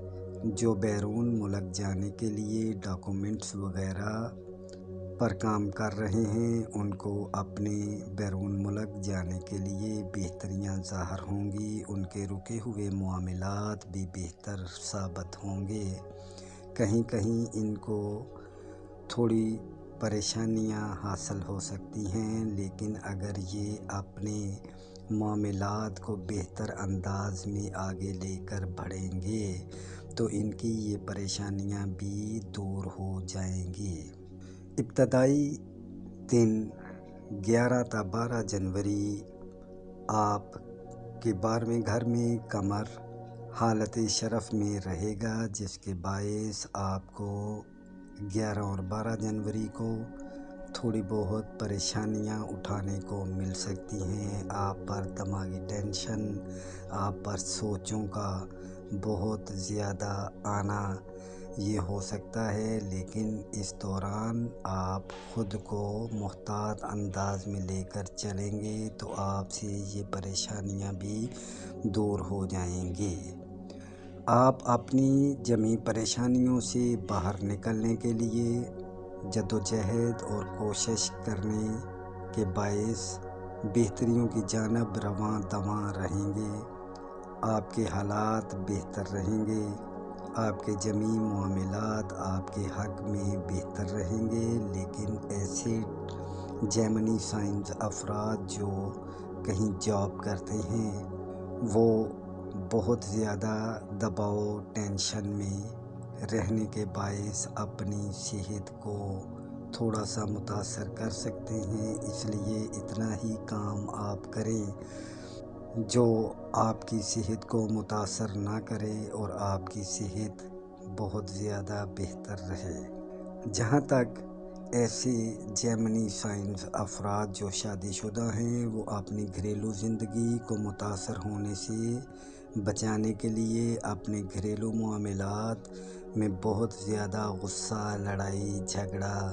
S1: جو بیرون ملک جانے کے لیے ڈاکومنٹس وغیرہ پر کام کر رہے ہیں، ان کو اپنے بیرون ملک جانے کے لیے بہتریاں ظاہر ہوں گی، ان کے رکے ہوئے معاملات بھی بہتر ثابت ہوں گے۔ کہیں کہیں ان کو تھوڑی پریشانیاں حاصل ہو سکتی ہیں، لیکن اگر یہ اپنے معاملات کو بہتر انداز میں آگے لے کر بڑھیں گے تو ان کی یہ پریشانیاں بھی دور ہو جائیں گی۔ ابتدائی دن 11 تا 12 جنوری آپ کے 12ویں گھر میں قمر حالت شرف میں رہے گا، جس کے باعث آپ کو 11 اور 12 جنوری کو تھوڑی بہت پریشانیاں اٹھانے کو مل سکتی ہیں۔ آپ پر دماغی ٹینشن، آپ پر سوچوں کا بہت زیادہ آنا یہ ہو سکتا ہے، لیکن اس دوران آپ خود کو محتاط انداز میں لے کر چلیں گے تو آپ سے یہ پریشانیاں بھی دور ہو جائیں گی۔ آپ اپنی جمی پریشانیوں سے باہر نکلنے کے لیے جدوجہد اور کوشش کرنے کے باعث بہتریوں کی جانب رواں دواں رہیں گے۔ آپ کے حالات بہتر رہیں گے، آپ کے جمی معاملات آپ کے حق میں بہتر رہیں گے، لیکن ایسے جیمنی سائنس افراد جو کہیں جاب کرتے ہیں وہ بہت زیادہ دباؤ ٹینشن میں رہنے کے باعث اپنی صحت کو تھوڑا سا متاثر کر سکتے ہیں، اس لیے اتنا ہی کام آپ کریں جو آپ کی صحت کو متاثر نہ کرے اور آپ کی صحت بہت زیادہ بہتر رہے۔ جہاں تک ایسے جیمنی سائنس افراد جو شادی شدہ ہیں وہ اپنی گھریلو زندگی کو متاثر ہونے سے بچانے کے لیے اپنے گھریلو معاملات میں بہت زیادہ غصہ، لڑائی جھگڑا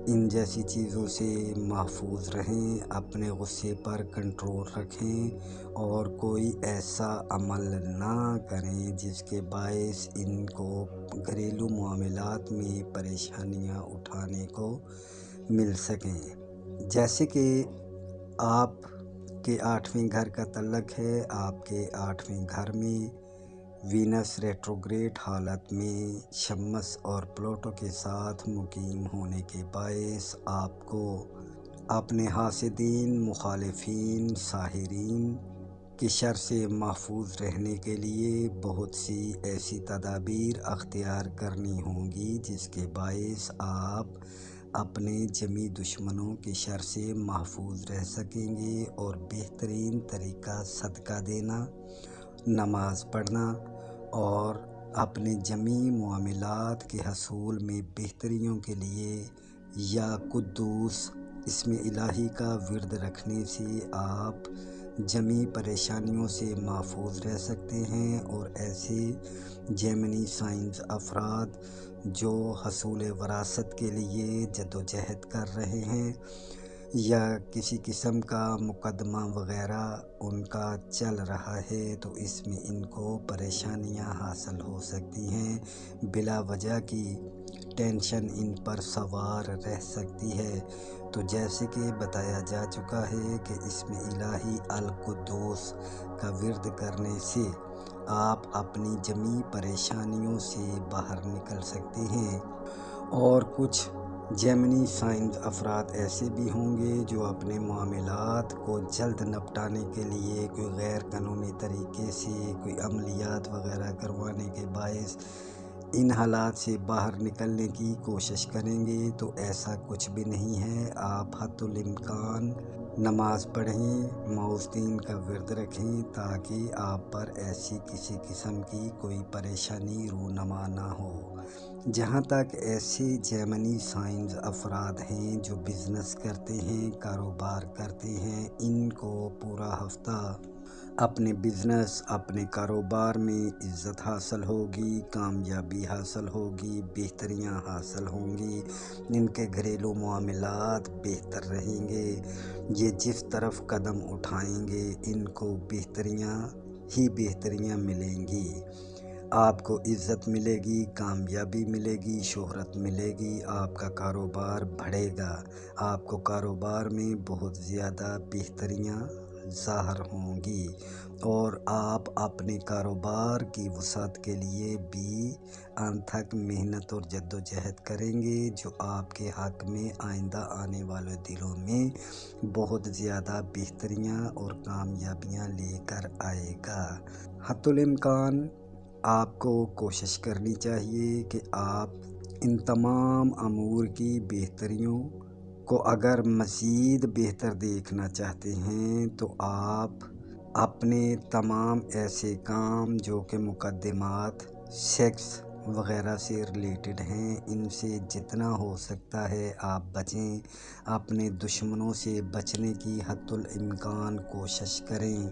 S1: ان جیسی چیزوں سے محفوظ رہیں، اپنے غصے پر کنٹرول رکھیں اور کوئی ایسا عمل نہ کریں جس کے باعث ان کو گھریلو معاملات میں پریشانیاں اٹھانے کو مل سکیں۔ جیسے کہ آپ کے 8ویں گھر کا تعلق ہے، آپ کے 8ویں گھر میں وینس ریٹروگریڈ حالت میں شمس اور پلوٹو کے ساتھ مقیم ہونے کے باعث آپ کو اپنے حاسدین، مخالفین، ساحرین کی شر سے محفوظ رہنے کے لیے بہت سی ایسی تدابیر اختیار کرنی ہوں گی جس کے باعث آپ اپنے جمی دشمنوں کی شر سے محفوظ رہ سکیں گے، اور بہترین طریقہ صدقہ دینا، نماز پڑھنا اور اپنے جمی معاملات کے حصول میں بہتریوں کے لیے یا قدوس اسم الہی کا ورد رکھنے سے آپ جمی پریشانیوں سے محفوظ رہ سکتے ہیں۔ اور ایسے جیمنی سائنس افراد جو حصول وراثت کے لیے جدوجہد کر رہے ہیں یا کسی قسم کا مقدمہ وغیرہ ان کا چل رہا ہے تو اس میں ان کو پریشانیاں حاصل ہو سکتی ہیں، بلا وجہ کی ٹینشن ان پر سوار رہ سکتی ہے، تو تو جیسے کہ بتایا جا چکا ہے کہ اس میں الہی القدوس کا ورد کرنے سے آپ اپنی جمی پریشانیوں سے باہر نکل سکتے ہیں۔ اور کچھ جیمنی سائنز افراد ایسے بھی ہوں گے جو اپنے معاملات کو جلد نپٹانے کے لیے کوئی غیر قانونی طریقے سے کوئی عملیات وغیرہ کروانے کے باعث ان حالات سے باہر نکلنے کی کوشش کریں گے۔ تو ایسا کچھ بھی نہیں ہے۔ آپ حتی الامکان نماز پڑھیں، معوذ دین کا ورد رکھیں تاکہ آپ پر ایسی کسی قسم کی کوئی پریشانی رونما نہ ہو۔ جہاں تک ایسے جیمنی سائنز افراد ہیں جو بزنس کرتے ہیں، کاروبار کرتے ہیں، ان کو پورا ہفتہ اپنے بزنس، اپنے کاروبار میں عزت حاصل ہوگی، کامیابی حاصل ہوگی، بہتریاں حاصل ہوں گی، ان کے گھریلو معاملات بہتر رہیں گے۔ یہ جس طرف قدم اٹھائیں گے ان کو بہتریاں ہی بہتریاں ملیں گی۔ آپ کو عزت ملے گی، کامیابی ملے گی، شہرت ملے گی، آپ کا کاروبار بڑھے گا، آپ کو کاروبار میں بہت زیادہ بہتریاں ظاہر ہوں گی، اور آپ اپنے کاروبار کی وسعت کے لیے بھی انتھک محنت اور جد و جہد کریں گے، جو آپ کے حق میں آئندہ آنے والے دنوں میں بہت زیادہ بہتریاں اور کامیابیاں لے کر آئے گا۔ حتی الامکان آپ کو کوشش کرنی چاہیے کہ آپ ان تمام امور کی بہتریوں کو اگر مزید بہتر دیکھنا چاہتے ہیں تو آپ اپنے تمام ایسے کام جو کہ مقدمات سیکس وغیرہ سے ریلیٹڈ ہیں ان سے جتنا ہو سکتا ہے آپ بچیں، اپنے دشمنوں سے بچنے کی حتی الامکان کوشش کریں۔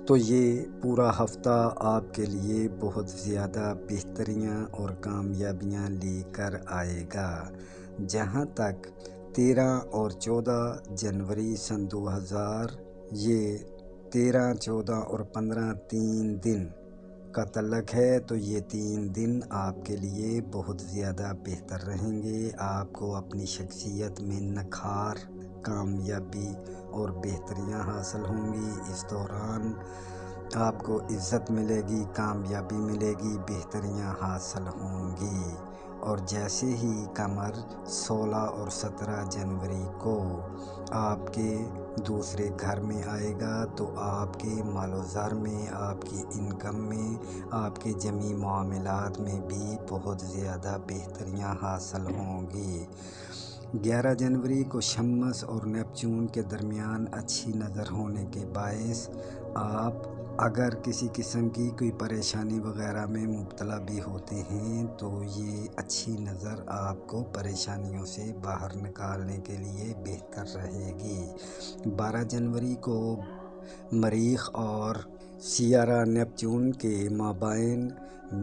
S1: تو یہ پورا ہفتہ آپ کے لیے بہت زیادہ بہتریاں اور کامیابیاں لے کر آئے گا۔ جہاں تک 13 اور 14 جنوری سن 2000، یہ 13، 14 اور 15 3 دن کا تعلق ہے، تو یہ 3 دن آپ کے لیے بہت زیادہ بہتر رہیں گے۔ آپ کو اپنی شخصیت میں نکھار، کامیابی اور بہتریاں حاصل ہوں گی۔ اس دوران آپ کو عزت ملے گی، کامیابی ملے گی، بہتریاں حاصل ہوں گی۔ اور جیسے ہی قمر 16 اور 17 جنوری کو آپ کے دوسرے گھر میں آئے گا تو آپ کے مال و زر میں، آپ کی انکم میں، آپ کے جمی معاملات میں بھی بہت زیادہ بہتریاں حاصل ہوں گی۔ 11 جنوری کو شمس اور نیپچون کے درمیان اچھی نظر ہونے کے باعث آپ اگر کسی قسم کی کوئی پریشانی وغیرہ میں مبتلا بھی ہوتے ہیں تو یہ اچھی نظر آپ کو پریشانیوں سے باہر نکالنے کے لیے بہتر رہے گی۔ 12 جنوری کو مریخ اور سیارہ نیپچون کے مابین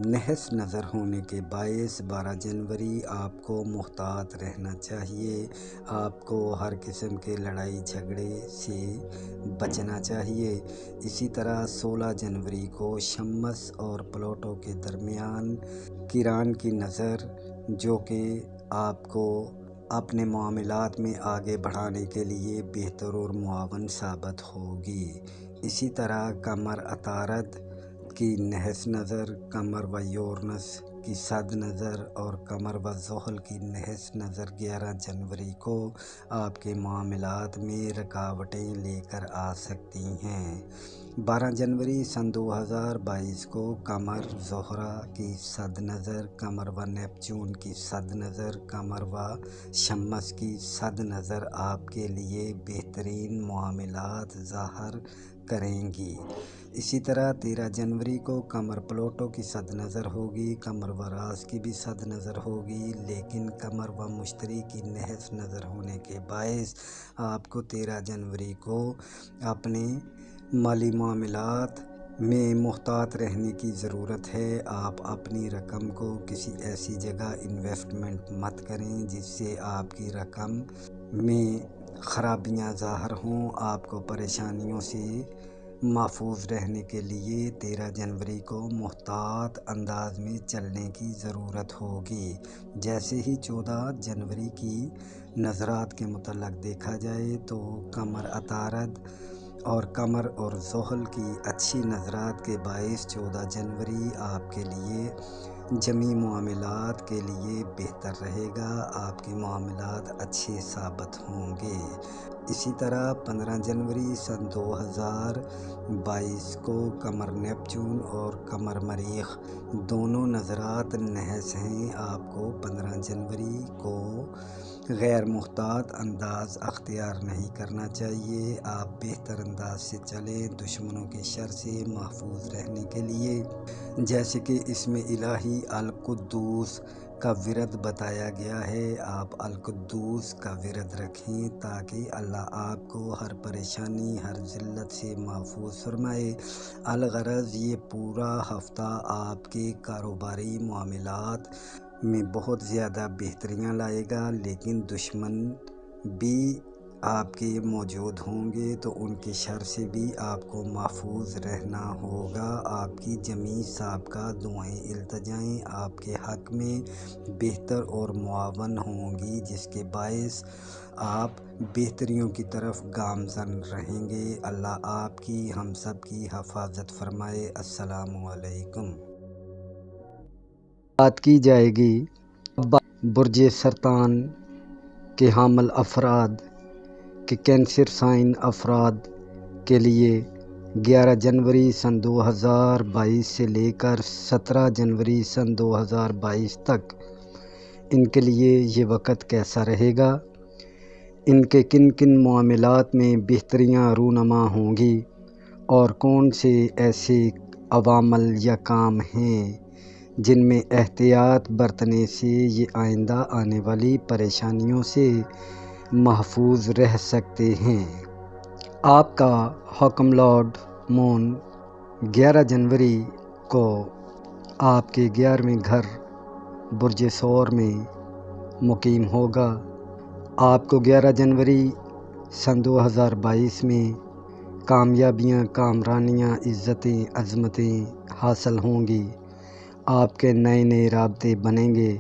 S1: نحس نظر ہونے کے باعث 12 جنوری آپ کو محتاط رہنا چاہیے۔ آپ کو ہر قسم کے لڑائی جھگڑے سے بچنا چاہیے۔ اسی طرح 16 جنوری کو شمس اور پلوٹو کے درمیان کران کی نظر، جو کہ آپ کو اپنے معاملات میں آگے بڑھانے کے لیے بہتر اور معاون ثابت ہوگی۔ اسی طرح قمر عطارد کی نحس نظر، قمر و یورنس کی صد نظر اور قمر و زحل کی نحس نظر 11 جنوری کو آپ کے معاملات میں رکاوٹیں لے کر آ سکتی ہیں۔ 12 جنوری سن 2022 کو قمر زہرہ کی صد نظر، قمر و نیپچون کی صد نظر، قمر و شمس کی صد نظر آپ کے لیے بہترین معاملات ظاہر کریں گی۔ اسی طرح 13 جنوری کو قمر پلوٹو کی صد نظر ہوگی، قمر و راس کی بھی صد نظر ہوگی، لیکن قمر و مشتری کی نحس نظر ہونے کے باعث آپ کو 13 جنوری کو اپنے مالی معاملات میں محتاط رہنے کی ضرورت ہے۔ آپ اپنی رقم کو کسی ایسی جگہ انویسٹمنٹ مت کریں جس سے آپ کی رقم میں خرابیاں ظاہر ہوں۔ آپ کو پریشانیوں سے محفوظ رہنے کے لیے 13 جنوری کو محتاط انداز میں چلنے کی ضرورت ہوگی۔ جیسے ہی 14 جنوری کی نظرات کے متعلق دیکھا جائے تو قمر عطارد اور قمر اور زحل کی اچھی نظرات کے باعث 14 جنوری آپ کے لیے جمی معاملات کے لیے بہتر رہے گا، آپ کے معاملات اچھے ثابت ہوں گے۔ اسی طرح 15 جنوری سن 2022 کو قمر نیپچون اور قمر مریخ دونوں نظرات نحس ہیں۔ آپ کو 15 جنوری کو غیر محتاط انداز اختیار نہیں کرنا چاہیے۔ آپ بہتر انداز سے چلیں دشمنوں کے شر سے محفوظ رہنے کے لیے، جیسے کہ اس میں الہی القدوس کا ورد بتایا گیا ہے۔ آپ القدوس کا ورد رکھیں تاکہ اللہ آپ کو ہر پریشانی، ہر ذلت سے محفوظ فرمائے۔ الغرض یہ پورا ہفتہ آپ کے کاروباری معاملات میں بہت زیادہ بہتریاں لائے گا، لیکن دشمن بھی آپ کے موجود ہوں گے تو ان کے شر سے بھی آپ کو محفوظ رہنا ہوگا۔ آپ کی جمیع سابقہ دعائیں التجائیں آپ کے حق میں بہتر اور معاون ہوں گی، جس کے باعث آپ بہتریوں کی طرف گامزن رہیں گے۔ اللہ آپ کی ہم سب کی حفاظت فرمائے۔ السلام علیکم۔
S2: بات کی جائے گی برج سرطان کے حامل افراد کے کینسر سائن افراد کے لیے 11 جنوری سن 2022 سے لے کر 17 جنوری سن 2022 تک ان کے لیے یہ وقت کیسا رہے گا، ان کے کن کن معاملات میں بہتریاں رونما ہوں گی اور کون سے ایسے عوامل یا کام ہیں جن میں احتیاط برتنے سے یہ آئندہ آنے والی پریشانیوں سے محفوظ رہ سکتے ہیں۔ آپ کا حکم لارڈ مون 11 جنوری کو آپ کے 11ویں گھر برج ثور میں مقیم ہوگا۔ آپ کو 11 جنوری سن 2022 میں کامیابیاں، کامرانیاں، عزتیں، عظمتیں حاصل ہوں گی۔ آپ کے نئے نئے رابطے بنیں گے،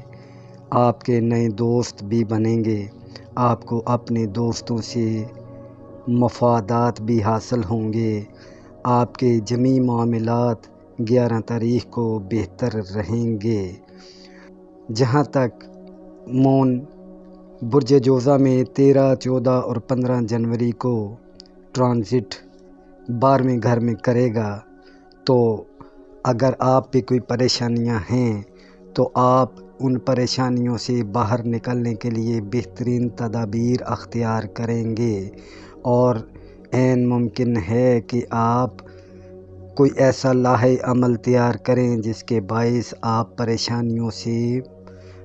S2: آپ کے نئے دوست بھی بنیں گے، آپ کو اپنے دوستوں سے مفادات بھی حاصل ہوں گے۔ آپ کے جمیع معاملات 11 تاریخ کو بہتر رہیں گے۔ جہاں تک مون برج جوزہ میں 13، 14 اور 15 جنوری کو ٹرانزٹ 12ویں گھر میں کرے گا، تو اگر آپ پہ کوئی پریشانیاں ہیں تو آپ ان پریشانیوں سے باہر نکلنے کے لیے بہترین تدابیر اختیار کریں گے، اور عین ممکن ہے کہ آپ کوئی ایسا لاہے عمل تیار کریں جس کے باعث آپ پریشانیوں سے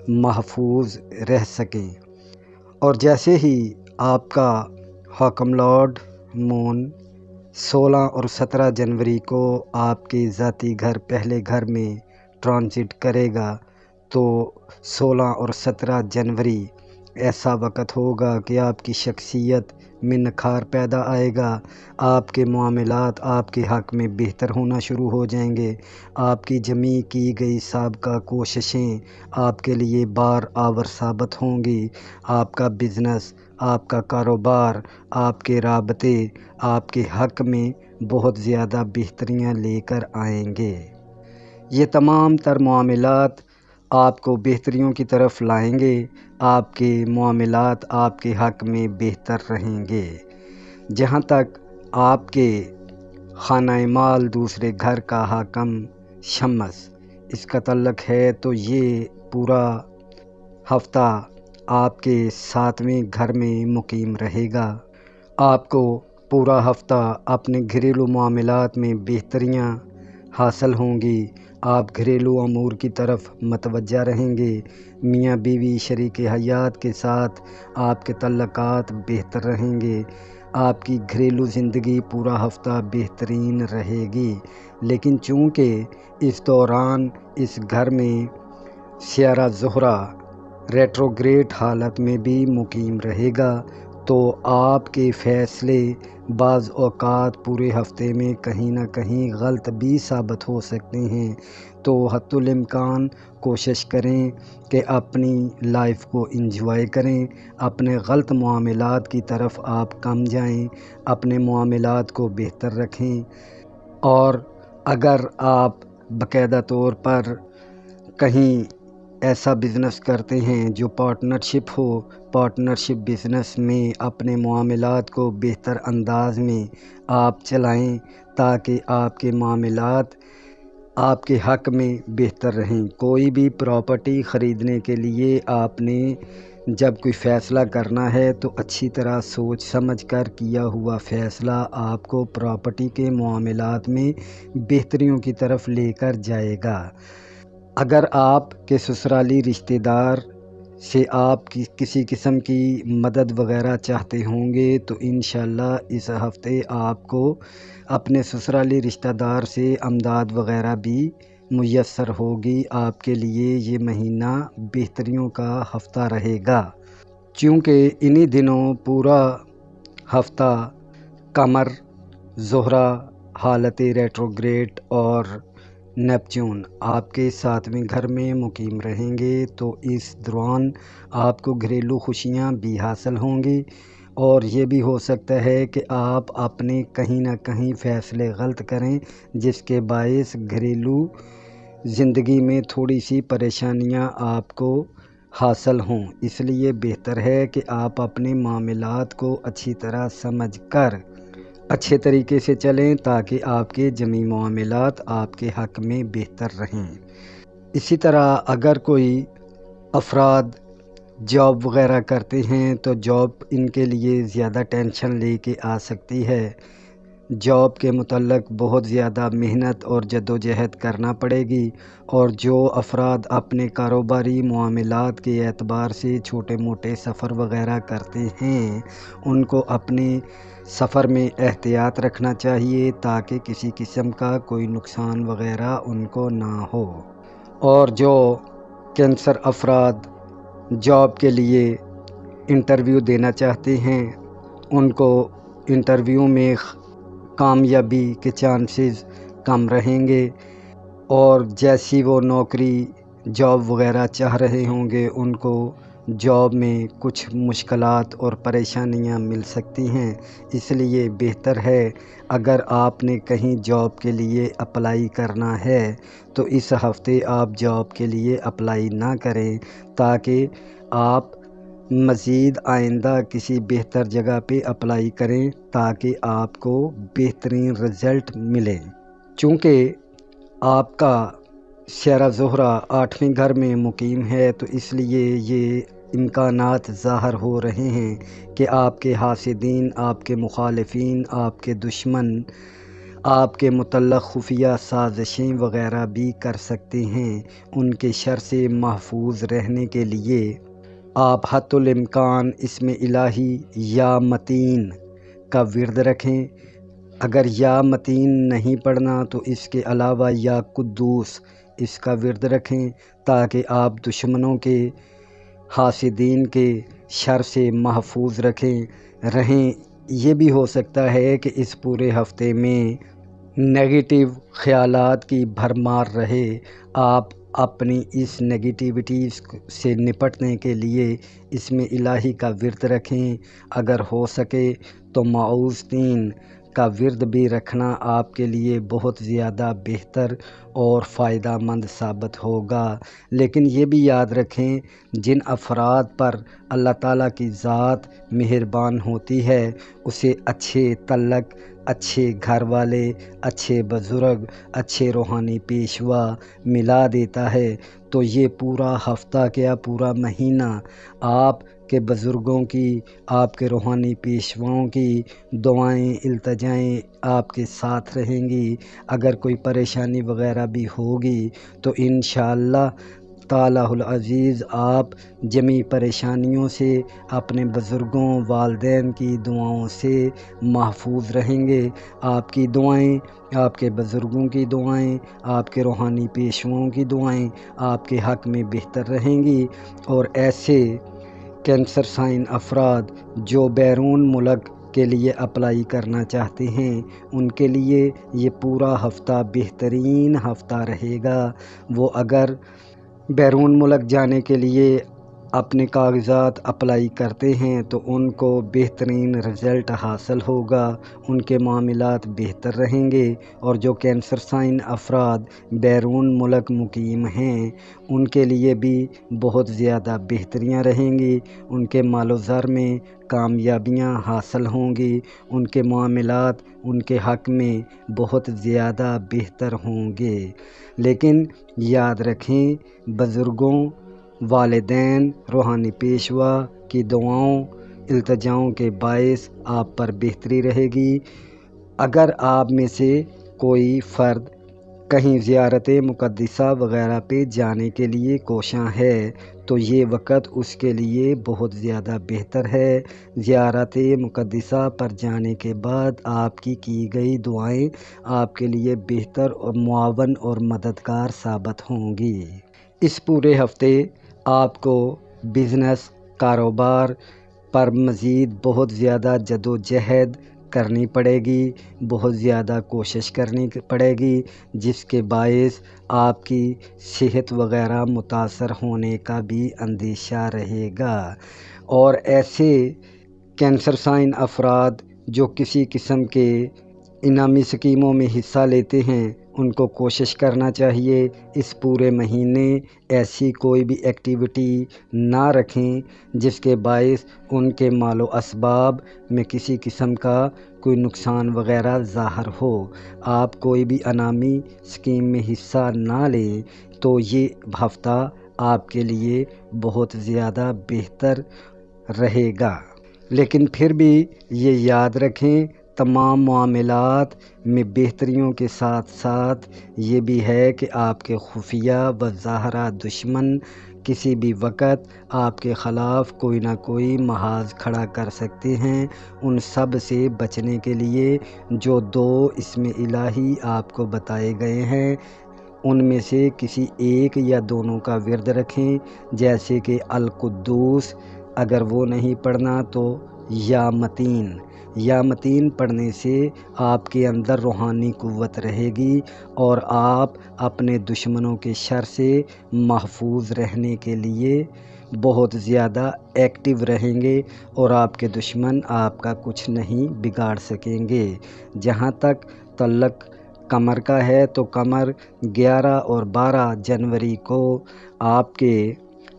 S2: محفوظ رہ سکیں۔ اور جیسے ہی آپ کا حکم لارڈ مون 16 اور 17 جنوری کو آپ کے ذاتی گھر پہلے گھر میں ٹرانزٹ کرے گا، تو 16 اور 17 جنوری ایسا وقت ہوگا کہ آپ کی شخصیت میں نکھار پیدا آئے گا، آپ کے معاملات آپ کے حق میں بہتر ہونا شروع ہو جائیں گے، آپ کی جمیع کی گئی سابقہ کوششیں آپ کے لیے بار آور ثابت ہوں گی، آپ کا بزنس، آپ کا کاروبار، آپ کے رابطے آپ کے حق میں بہت زیادہ بہتریاں لے کر آئیں گے۔ یہ تمام تر معاملات آپ کو بہتریوں کی طرف لائیں گے، آپ کے معاملات آپ کے حق میں بہتر رہیں گے۔ جہاں تک آپ کے خانہ مال دوسرے گھر کا حاکم شمس اس کا تعلق ہے، تو یہ پورا ہفتہ آپ کے 7ویں گھر میں مقیم رہے گا۔ آپ کو پورا ہفتہ اپنے گھریلو معاملات میں بہتریاں حاصل ہوں گی، آپ گھریلو امور کی طرف متوجہ رہیں گے، میاں بیوی شریک حیات کے ساتھ آپ کے تعلقات بہتر رہیں گے، آپ کی گھریلو زندگی پورا ہفتہ بہترین رہے گی۔ لیکن چونکہ اس دوران اس گھر میں سیارہ زہرہ ریٹروگریڈ حالت میں بھی مقیم رہے گا، تو آپ کے فیصلے بعض اوقات پورے ہفتے میں کہیں نہ کہیں غلط بھی ثابت ہو سکتے ہیں۔ تو حتی الامکان کوشش کریں کہ اپنی لائف کو انجوائے کریں، اپنے غلط معاملات کی طرف آپ کم جائیں، اپنے معاملات کو بہتر رکھیں۔ اور اگر آپ باقاعدہ طور پر کہیں ایسا بزنس کرتے ہیں جو پارٹنرشپ ہو، پارٹنرشپ بزنس میں اپنے معاملات کو بہتر انداز میں آپ چلائیں تاکہ آپ کے معاملات آپ کے حق میں بہتر رہیں۔ کوئی بھی پراپرٹی خریدنے کے لیے آپ نے جب کوئی فیصلہ کرنا ہے تو اچھی طرح سوچ سمجھ کر کیا ہوا فیصلہ آپ کو پراپرٹی کے معاملات میں بہتریوں کی طرف لے کر جائے گا۔ اگر آپ کے سسرالی رشتہ دار سے آپ کی کسی قسم کی مدد وغیرہ چاہتے ہوں گے تو انشاءاللہ اس ہفتے آپ کو اپنے سسرالی رشتہ دار سے امداد وغیرہ بھی میسر ہوگی۔ آپ کے لیے یہ مہینہ بہتریوں کا ہفتہ رہے گا، چونکہ انہی دنوں پورا ہفتہ قمر، زہرہ حالت ریٹروگریڈ اور نیپچون آپ کے 7ویں گھر میں مقیم رہیں گے، تو اس دوران آپ کو گھریلو خوشیاں بھی حاصل ہوں گی، اور یہ بھی ہو سکتا ہے کہ آپ اپنے کہیں نہ کہیں فیصلے غلط کریں جس کے باعث گھریلو زندگی میں تھوڑی سی پریشانیاں آپ کو حاصل ہوں۔ اس لیے بہتر ہے کہ آپ اپنے معاملات کو اچھی طرح سمجھ کر اچھے طریقے سے چلیں تاکہ آپ کے جمی معاملات آپ کے حق میں بہتر رہیں۔ اسی طرح اگر کوئی افراد جاب وغیرہ کرتے ہیں تو جاب ان کے لیے زیادہ ٹینشن لے کے آ سکتی ہے۔ جاب کے متعلق بہت زیادہ محنت اور جدوجہد کرنا پڑے گی، اور جو افراد اپنے کاروباری معاملات کے اعتبار سے چھوٹے موٹے سفر وغیرہ کرتے ہیں ان کو اپنے سفر میں احتیاط رکھنا چاہیے تاکہ کسی قسم کا کوئی نقصان وغیرہ ان کو نہ ہو۔ اور جو کینسر افراد جاب کے لیے انٹرویو دینا چاہتے ہیں ان کو انٹرویو میں کامیابی کے چانسز کم رہیں گے، اور جیسی وہ نوکری جاب وغیرہ چاہ رہے ہوں گے ان کو جاب میں کچھ مشکلات اور پریشانیاں مل سکتی ہیں۔ اس لیے بہتر ہے اگر آپ نے کہیں جاب کے لیے اپلائی کرنا ہے تو اس ہفتے آپ جاب کے لیے اپلائی نہ کریں تاکہ آپ مزید آئندہ کسی بہتر جگہ پہ اپلائی کریں تاکہ آپ کو بہترین رزلٹ ملے۔ چونکہ آپ کا سیارہ زہرہ 8ویں گھر میں مقیم ہے تو اس لیے یہ امکانات ظاہر ہو رہے ہیں کہ آپ کے حاسدین، آپ کے مخالفین، آپ کے دشمن آپ کے متعلق خفیہ سازشیں وغیرہ بھی کر سکتے ہیں۔ ان کے شر سے محفوظ رہنے کے لیے آپ حتی الامکان اسم الہی یا متین کا ورد رکھیں۔ اگر یا متین نہیں پڑھنا تو اس کے علاوہ یا قدوس اس کا ورد رکھیں تاکہ آپ دشمنوں کے، حاسدین کے شر سے محفوظ رہیں۔ یہ بھی ہو سکتا ہے کہ اس پورے ہفتے میں نیگیٹو خیالات کی بھرمار رہے۔ آپ اپنی اس نیگیٹیوٹیز سے نپٹنے کے لیے اسم الہی کا ورد رکھیں۔ اگر ہو سکے تو معوذتین کا ورد بھی رکھنا آپ کے لیے بہت زیادہ بہتر اور فائدہ مند ثابت ہوگا۔ لیکن یہ بھی یاد رکھیں جن افراد پر اللہ تعالیٰ کی ذات مہربان ہوتی ہے اسے اچھے تعلق، اچھے گھر والے، اچھے بزرگ، اچھے روحانی پیشوا ملا دیتا ہے۔ تو یہ پورا ہفتہ کیا پورا مہینہ آپ کے بزرگوں کی، آپ کے روحانی پیشواؤں کی دعائیں، التجائیں آپ کے ساتھ رہیں گی۔ اگر کوئی پریشانی وغیرہ بھی ہوگی تو انشاءاللہ تعالیٰ العزیز آپ جمی پریشانیوں سے اپنے بزرگوں، والدین کی دعاؤں سے محفوظ رہیں گے۔ آپ کی دعائیں، آپ کے بزرگوں کی دعائیں، آپ کے روحانی پیشواؤں کی دعائیں آپ کے حق میں بہتر رہیں گی، اور ایسے کینسر سائن افراد جو بیرون ملک کے لیے اپلائی کرنا چاہتے ہیں ان کے لیے یہ پورا ہفتہ بہترین ہفتہ رہے گا۔ وہ اگر بیرون ملک جانے کے لیے اپنے کاغذات اپلائی کرتے ہیں تو ان کو بہترین رزلٹ حاصل ہوگا، ان کے معاملات بہتر رہیں گے۔ اور جو کینسر سائن افراد بیرون ملک مقیم ہیں ان کے لیے بھی بہت زیادہ بہتریاں رہیں گی، ان کے مال و زر میں کامیابیاں حاصل ہوں گی، ان کے معاملات ان کے حق میں بہت زیادہ بہتر ہوں گے۔ لیکن یاد رکھیں، بزرگوں، والدین، روحانی پیشوا کی دعاؤں، التجاؤں کے باعث آپ پر بہتری رہے گی۔ اگر آپ میں سے کوئی فرد کہیں زیارت مقدسہ وغیرہ پہ جانے کے لیے کوشاں ہے تو یہ وقت اس کے لیے بہت زیادہ بہتر ہے۔ زیارت مقدسہ پر جانے کے بعد آپ کی گئی دعائیں آپ کے لیے بہتر اور معاون اور مددگار ثابت ہوں گی۔ اس پورے ہفتے آپ کو بزنس، کاروبار پر مزید بہت زیادہ جدوجہد کرنی پڑے گی، بہت زیادہ کوشش کرنی پڑے گی، جس کے باعث آپ کی صحت وغیرہ متاثر ہونے کا بھی اندیشہ رہے گا۔ اور ایسے کینسر سائن افراد جو کسی قسم کے انعامی اسکیموں میں حصہ لیتے ہیں ان کو کوشش کرنا چاہیے اس پورے مہینے ایسی کوئی بھی ایکٹیویٹی نہ رکھیں جس کے باعث ان کے مال و اسباب میں کسی قسم کا کوئی نقصان وغیرہ ظاہر ہو۔ آپ کوئی بھی انعامی اسکیم میں حصہ نہ لیں تو یہ ہفتہ آپ کے لیے بہت زیادہ بہتر رہے گا۔ لیکن پھر بھی یہ یاد رکھیں، تمام معاملات میں بہتریوں کے ساتھ ساتھ یہ بھی ہے کہ آپ کے خفیہ و ظاہرہ دشمن کسی بھی وقت آپ کے خلاف کوئی نہ کوئی محاذ کھڑا کر سکتے ہیں۔ ان سب سے بچنے کے لیے جو 2 اسم الہی آپ کو بتائے گئے ہیں ان میں سے کسی ایک یا دونوں کا ورد رکھیں، جیسے کہ القدوس، اگر وہ نہیں پڑھنا تو یا متین پڑھنے سے آپ کے اندر روحانی قوت رہے گی اور آپ اپنے دشمنوں کے شر سے محفوظ رہنے کے لیے بہت زیادہ ایکٹیو رہیں گے اور آپ کے دشمن آپ کا کچھ نہیں بگاڑ سکیں گے۔ جہاں تک تعلق قمر کا ہے تو قمر 11 اور 12 جنوری کو آپ کے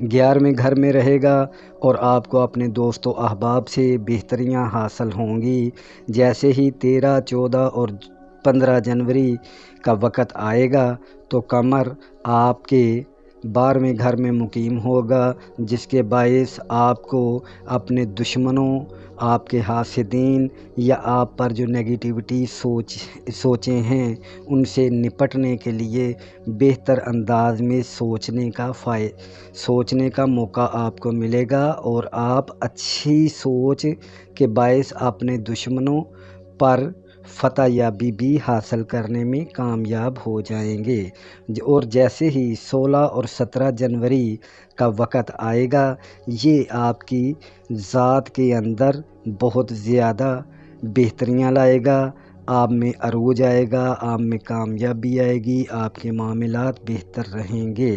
S2: 11ویں گھر میں رہے گا اور آپ کو اپنے دوست و احباب سے بہتریاں حاصل ہوں گی۔ جیسے ہی 13، 14 اور 15 جنوری کا وقت آئے گا تو قمر آپ کے 12ویں گھر میں مقیم ہوگا، جس کے باعث آپ کو اپنے دشمنوں، آپ کے حاسدین یا آپ پر جو نیگیٹیوٹی سوچیں ہیں ان سے نپٹنے کے لیے بہتر انداز میں سوچنے کا موقع آپ کو ملے گا اور آپ اچھی سوچ کے باعث اپنے دشمنوں پر فتح یابی بھی حاصل کرنے میں کامیاب ہو جائیں گے۔ اور جیسے ہی 16 اور 17 جنوری کا وقت آئے گا یہ آپ کی ذات کے اندر بہت زیادہ بہتریاں لائے گا، آپ میں عروج آئے گا، آپ میں کامیابی آئے گی، آپ کے معاملات بہتر رہیں گے۔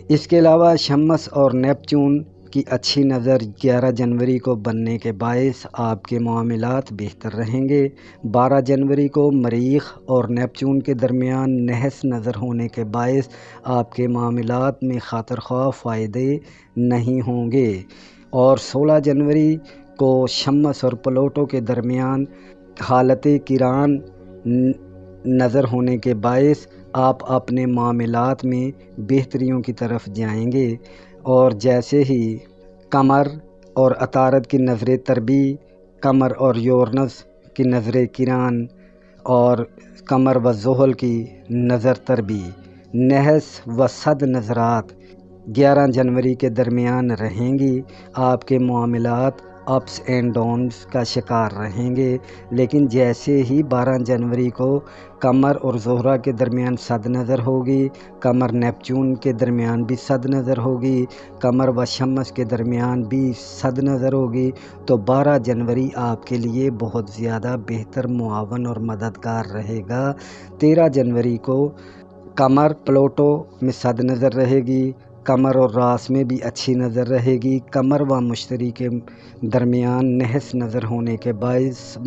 S2: اس کے علاوہ شمس اور نیپچون کی اچھی نظر 11 جنوری کو بننے کے باعث آپ کے معاملات بہتر رہیں گے۔ 12 جنوری کو مریخ اور نیپچون کے درمیان نحس نظر ہونے کے باعث آپ کے معاملات میں خاطر خواہ فائدے نہیں ہوں گے۔ اور 16 جنوری کو شمس اور پلوٹو کے درمیان حالت قران نظر ہونے کے باعث آپ اپنے معاملات میں بہتریوں کی طرف جائیں گے۔ اور جیسے ہی قمر اور عطارد کی نظر تربی، قمر اور یورنس کی نظر قران اور قمر و زحل کی نظر تربی، نحس و صد نظرات 11 جنوری کے درمیان رہیں گی، آپ کے معاملات اپس اینڈ ڈاؤنز کا شکار رہیں گے، لیکن جیسے ہی 12 جنوری کو قمر اور زہرہ کے درمیان صد نظر ہوگی، قمر نیپچون کے درمیان بھی صد نظر ہوگی، قمر و شمس کے درمیان بھی صد نظر ہوگی، تو 12 جنوری آپ کے لیے بہت زیادہ بہتر، معاون اور مددگار رہے گا۔ 13 جنوری کو قمر پلوٹو میں صد نظر رہے گی، قمر اور راس میں بھی اچھی نظر رہے گی۔ قمر و مشتری کے درمیان نحس نظر ہونے کے باعث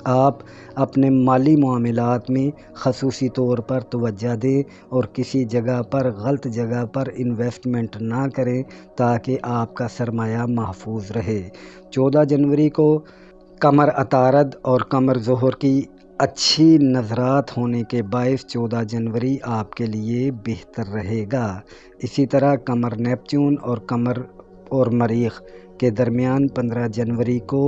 S2: آپ اپنے مالی معاملات میں خصوصی طور پر توجہ دیں اور کسی جگہ پر غلط جگہ پر انویسٹمنٹ نہ کریں تاکہ آپ کا سرمایہ محفوظ رہے۔ 14 جنوری کو قمر عطارد اور قمر ظہر کی اچھی نظرات ہونے کے باعث 14 جنوری آپ کے لیے بہتر رہے گا۔ اسی طرح قمر نیپچون اور قمر اور مریخ کے درمیان 15 جنوری کو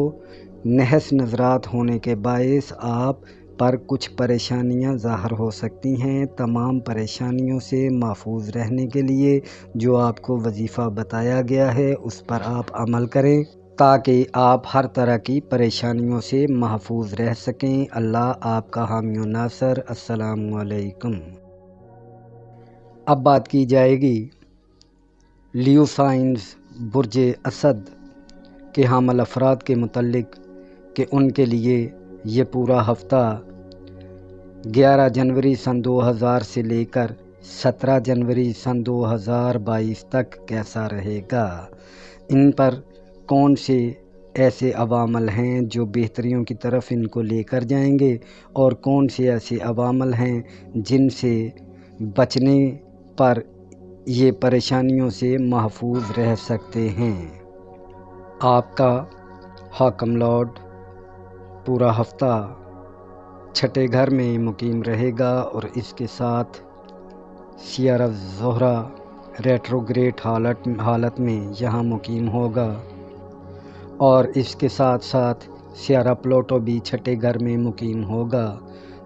S2: نحس نظرات ہونے کے باعث آپ پر کچھ پریشانیاں ظاہر ہو سکتی ہیں۔ تمام پریشانیوں سے محفوظ رہنے کے لیے جو آپ کو وظیفہ بتایا گیا ہے اس پر آپ عمل کریں تاکہ آپ ہر طرح کی پریشانیوں سے محفوظ رہ سکیں۔ اللہ آپ کا حامی و ناصر۔ السلام علیکم۔ اب بات کی جائے گی لیو سائنز برج اسد کے حامل افراد کے متعلق کہ ان کے لیے یہ پورا ہفتہ 11 جنوری سن 2000 سے لے کر 17 جنوری سن 2022 تک کیسا رہے گا، ان پر کون سے ایسے عوامل ہیں جو بہتریوں کی طرف ان کو لے کر جائیں گے اور کون سے ایسے عوامل ہیں جن سے بچنے پر یہ پریشانیوں سے محفوظ رہ سکتے ہیں۔ آپ کا حاکم لارڈ پورا ہفتہ چھٹے گھر میں مقیم رہے گا اور اس کے ساتھ سیارہ زہرہ ریٹروگریڈ حالت میں یہاں مقیم ہوگا اور اس کے ساتھ ساتھ سیارہ پلوٹو بھی چھٹے گھر میں مقیم ہوگا۔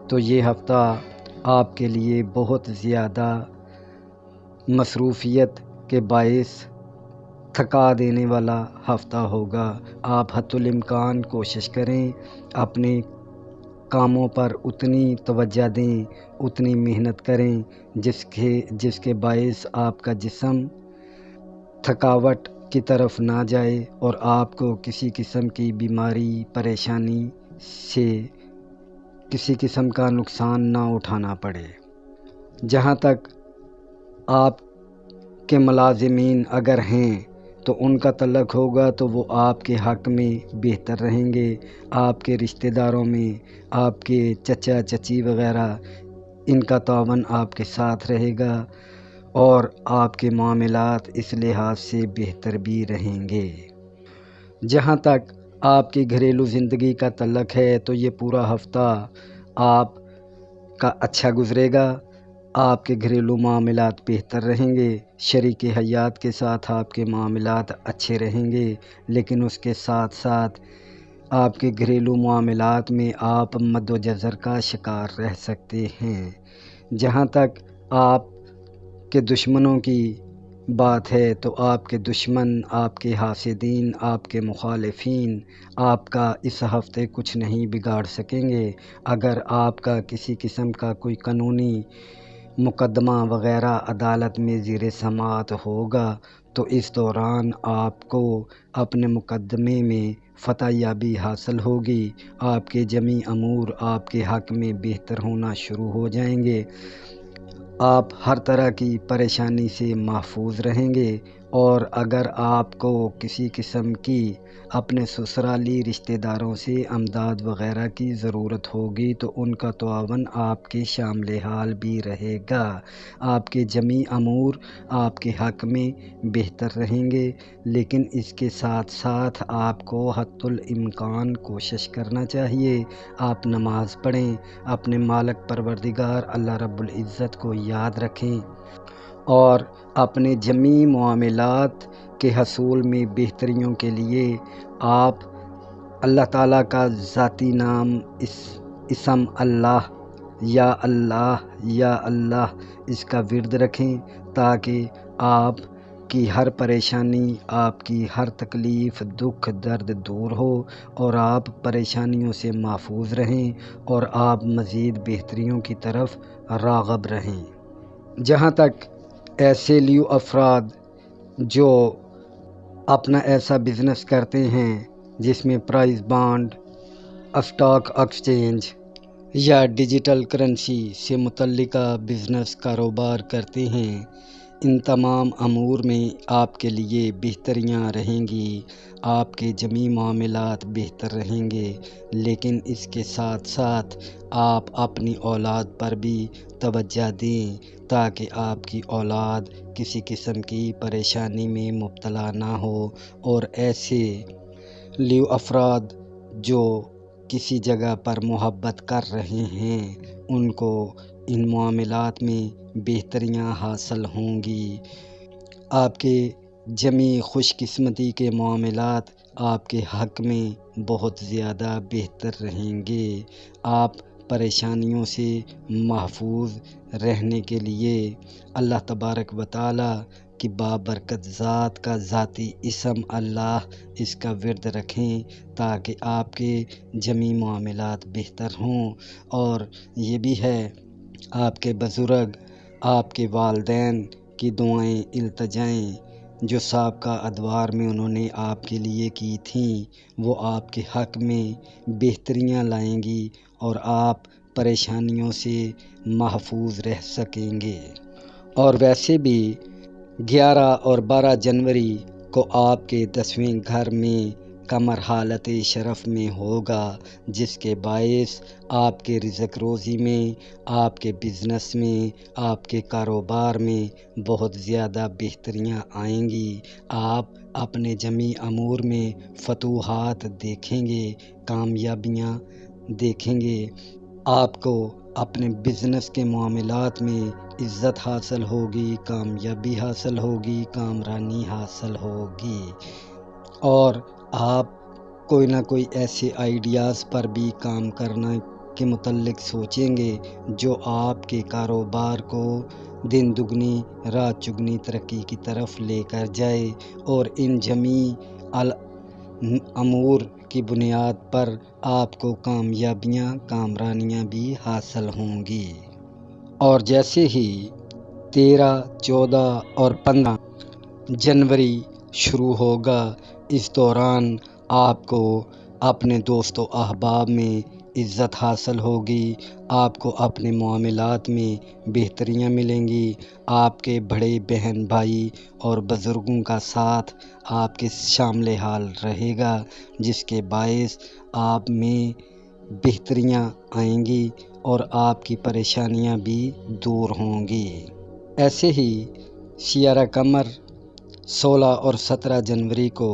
S2: تو یہ ہفتہ آپ کے لیے بہت زیادہ مصروفیت کے باعث تھکا دینے والا ہفتہ ہوگا۔ آپ حتی الامکان کوشش کریں اپنے کاموں پر اتنی توجہ دیں، اتنی محنت کریں جس کے باعث آپ کا جسم تھکاوٹ کی طرف نہ جائے اور آپ کو کسی قسم کی بیماری پریشانی سے کسی قسم کا نقصان نہ اٹھانا پڑے۔ جہاں تک آپ کے ملازمین اگر ہیں تو ان کا تعلق ہوگا تو وہ آپ کے حق میں بہتر رہیں گے۔ آپ کے رشتہ داروں میں آپ کے چچا چچی وغیرہ ان کا تعاون آپ کے ساتھ رہے گا اور آپ کے معاملات اس لحاظ سے بہتر بھی رہیں گے۔ جہاں تک آپ کی گھریلو زندگی کا تعلق ہے تو یہ پورا ہفتہ آپ کا اچھا گزرے گا۔ آپ کے گھریلو معاملات بہتر رہیں گے، شریک حیات کے ساتھ آپ کے معاملات اچھے رہیں گے، لیکن اس کے ساتھ ساتھ آپ کے گھریلو معاملات میں آپ مد و جزر کا شکار رہ سکتے ہیں۔ جہاں تک آپ کے دشمنوں کی بات ہے تو آپ کے دشمن، آپ کے حاسدین، آپ کے مخالفین آپ کا اس ہفتے کچھ نہیں بگاڑ سکیں گے۔ اگر آپ کا کسی قسم کا کوئی قانونی مقدمہ وغیرہ عدالت میں زیر سماعت ہوگا تو اس دوران آپ کو اپنے مقدمے میں فتح یابی حاصل ہوگی، آپ کے جمی امور آپ کے حق میں بہتر ہونا شروع ہو جائیں گے، آپ ہر طرح کی پریشانی سے محفوظ رہیں گے۔ اور اگر آپ کو کسی قسم کی اپنے سسرالی رشتہ داروں سے امداد وغیرہ کی ضرورت ہوگی تو ان کا تعاون آپ کے شامل حال بھی رہے گا۔ آپ کے جمی امور آپ کے حق میں بہتر رہیں گے، لیکن اس کے ساتھ ساتھ آپ کو حتی الامکان کوشش کرنا چاہیے آپ نماز پڑھیں، اپنے مالک پروردگار اللہ رب العزت کو یاد رکھیں اور اپنے جمی معاملات کے حصول میں بہتریوں کے لیے آپ اللہ تعالیٰ کا ذاتی نام اسم اللہ یا اللہ اس کا ورد رکھیں تاکہ آپ آپ کی ہر پریشانی، آپ کی ہر تکلیف، دکھ درد دور ہو اور آپ پریشانیوں سے محفوظ رہیں اور آپ مزید بہتریوں کی طرف راغب رہیں۔ جہاں تک ایسے لیو افراد جو اپنا ایسا بزنس کرتے ہیں جس میں پرائز بانڈ، اسٹاک ایکسچینج یا ڈیجیٹل کرنسی سے متعلقہ بزنس کاروبار کرتے ہیں، ان تمام امور میں آپ کے لیے بہتریاں رہیں گی، آپ کے جمی معاملات بہتر رہیں گے، لیکن اس کے ساتھ ساتھ آپ اپنی اولاد پر بھی توجہ دیں تاکہ آپ کی اولاد کسی قسم کی پریشانی میں مبتلا نہ ہو، اور ایسے لیو افراد جو کسی جگہ پر محبت کر رہے ہیں ان کو ان معاملات میں بہتریاں حاصل ہوں گی۔ آپ کے جمی خوش قسمتی کے معاملات آپ کے حق میں بہت زیادہ بہتر رہیں گے۔ آپ پریشانیوں سے محفوظ رہنے کے لیے اللہ تبارک و تعالیٰ کی بابرکت ذات کا ذاتی اسم اللہ، اس کا ورد رکھیں تاکہ آپ کے جمی معاملات بہتر ہوں۔ اور یہ بھی ہے آپ کے بزرگ، آپ کے والدین کی دعائیں، التجائیں جو سابقہ ادوار میں انہوں نے آپ کے لیے کی تھیں وہ آپ کے حق میں بہتریاں لائیں گی اور آپ پریشانیوں سے محفوظ رہ سکیں گے۔ اور ویسے بھی 11 اور 12 جنوری کو آپ کے 10ویں گھر میں قمر حالت شرف میں ہوگا، جس کے باعث آپ کے رزق روزی میں، آپ کے بزنس میں، آپ کے کاروبار میں بہت زیادہ بہتریاں آئیں گی۔ آپ اپنے جمی امور میں فتوحات دیکھیں گے، کامیابیاں دیکھیں گے، آپ کو اپنے بزنس کے معاملات میں عزت حاصل ہوگی، کامیابی حاصل ہوگی، کامرانی حاصل ہوگی، اور آپ کوئی نہ کوئی ایسے آئیڈیاز پر بھی کام کرنا کے متعلق سوچیں گے جو آپ کے کاروبار کو دن دگنی رات چگنی ترقی کی طرف لے کر جائے، اور ان جمی امور کی بنیاد پر آپ کو کامیابیاں، کامرانیاں بھی حاصل ہوں گی۔ اور جیسے ہی 13، 14 اور 15 جنوری شروع ہوگا، اس دوران آپ کو اپنے دوست و احباب میں عزت حاصل ہوگی، آپ کو اپنے معاملات میں بہتریاں ملیں گی، آپ کے بڑے بہن بھائی اور بزرگوں کا ساتھ آپ کے شامل حال رہے گا، جس کے باعث آپ میں بہتریاں آئیں گی اور آپ کی پریشانیاں بھی دور ہوں گی۔ ایسے ہی سیارہ قمر 16 اور 17 جنوری کو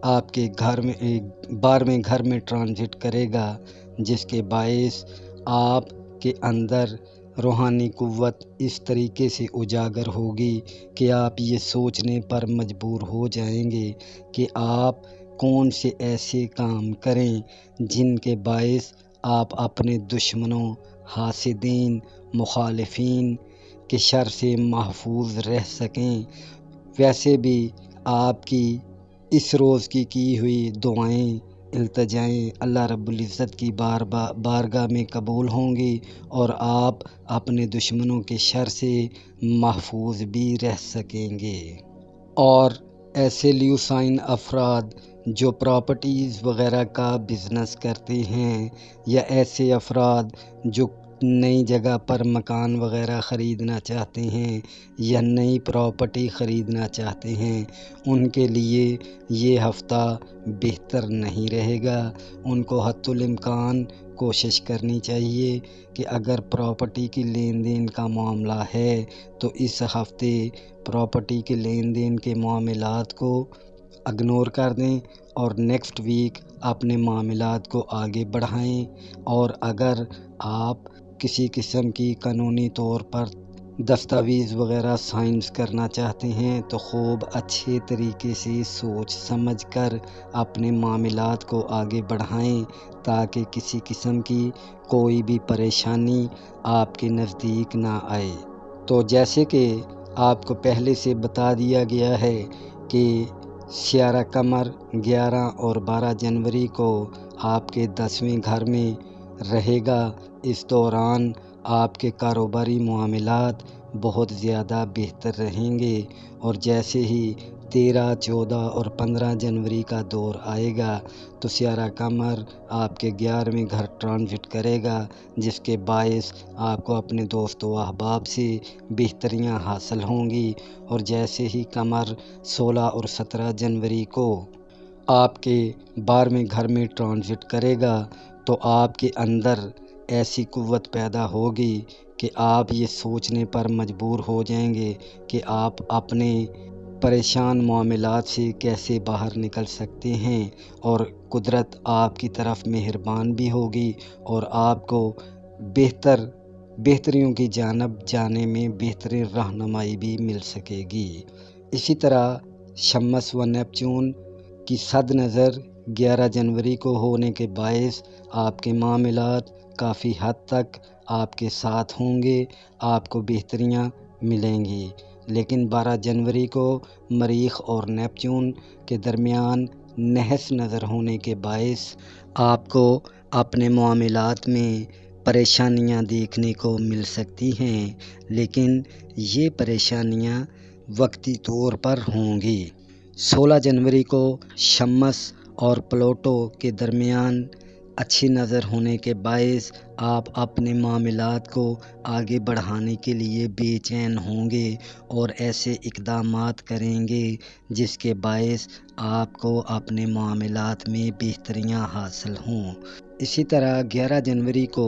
S2: آپ کے گھر میں 12ویں گھر میں ٹرانزٹ کرے گا، جس کے باعث آپ کے اندر روحانی قوت اس طریقے سے اجاگر ہوگی کہ آپ یہ سوچنے پر مجبور ہو جائیں گے کہ آپ کون سے ایسے کام کریں جن کے باعث آپ اپنے دشمنوں، حاسدین، مخالفین کے شر سے محفوظ رہ سکیں۔ ویسے بھی آپ کی اس روز کی ہوئی دعائیں، التجائیں اللہ رب العزت کی بارگاہ میں قبول ہوں گی اور آپ اپنے دشمنوں کے شر سے محفوظ بھی رہ سکیں گے۔ اور ایسے لیو سائن افراد جو پراپرٹیز وغیرہ کا بزنس کرتے ہیں، یا ایسے افراد جو نئی جگہ پر مکان وغیرہ خریدنا چاہتے ہیں یا نئی پراپرٹی خریدنا چاہتے ہیں، ان کے لیے یہ ہفتہ بہتر نہیں رہے گا۔ ان کو حتی الامکان کوشش کرنی چاہیے کہ اگر پراپرٹی کی لین دین کا معاملہ ہے تو اس ہفتے پراپرٹی کے لین دین کے معاملات کو اگنور کر دیں اور نیکسٹ ویک اپنے معاملات کو آگے بڑھائیں۔ اور اگر آپ کسی قسم کی قانونی طور پر دستاویز وغیرہ سائنس کرنا چاہتے ہیں تو خوب اچھے طریقے سے سوچ سمجھ کر اپنے معاملات کو آگے بڑھائیں تاکہ کسی قسم کی کوئی بھی پریشانی آپ کے نزدیک نہ آئے۔ تو جیسے کہ آپ کو پہلے سے بتا دیا گیا ہے کہ سیارہ قمر 11 اور 12 جنوری کو آپ کے 10ویں گھر میں رہے گا۔ اس دوران آپ کے کاروباری معاملات بہت زیادہ بہتر رہیں گے، اور جیسے ہی 13، 14 اور 15 جنوری کا دور آئے گا تو سیارہ قمر آپ کے 11ویں گھر ٹرانزٹ کرے گا، جس کے باعث آپ کو اپنے دوست و احباب سے بہتریاں حاصل ہوں گی۔ اور جیسے ہی قمر 16 اور 17 جنوری کو آپ کے 12ویں گھر میں ٹرانزٹ کرے گا تو آپ کے اندر ایسی قوت پیدا ہوگی کہ آپ یہ سوچنے پر مجبور ہو جائیں گے کہ آپ اپنے پریشان معاملات سے کیسے باہر نکل سکتے ہیں، اور قدرت آپ کی طرف مہربان بھی ہوگی اور آپ کو بہتریوں کی جانب جانے میں بہترین رہنمائی بھی مل سکے گی۔ اسی طرح شمس و نیپچون کی صد نظر 11 جنوری کو ہونے کے باعث آپ کے معاملات کافی حد تک آپ کے ساتھ ہوں گے، آپ کو بہتریاں ملیں گی۔ لیکن 12 جنوری کو مریخ اور نیپچون کے درمیان نحس نظر ہونے کے باعث آپ کو اپنے معاملات میں پریشانیاں دیکھنے کو مل سکتی ہیں، لیکن یہ پریشانیاں وقتی طور پر ہوں گی۔ 16 جنوری کو شمس اور پلوٹو کے درمیان اچھی نظر ہونے کے باعث آپ اپنے معاملات کو آگے بڑھانے کے لیے بے چین ہوں گے اور ایسے اقدامات کریں گے جس کے باعث آپ کو اپنے معاملات میں بہتریاں حاصل ہوں۔ اسی طرح 11 جنوری کو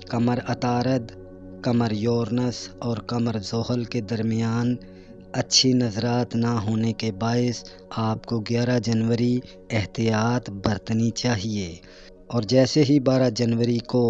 S2: قمر عطارد، قمر یورنس اور قمر زحل کے درمیان اچھی نظرات نہ ہونے کے باعث آپ کو 11 جنوری احتیاط برتنی چاہیے۔ اور جیسے ہی 12 جنوری کو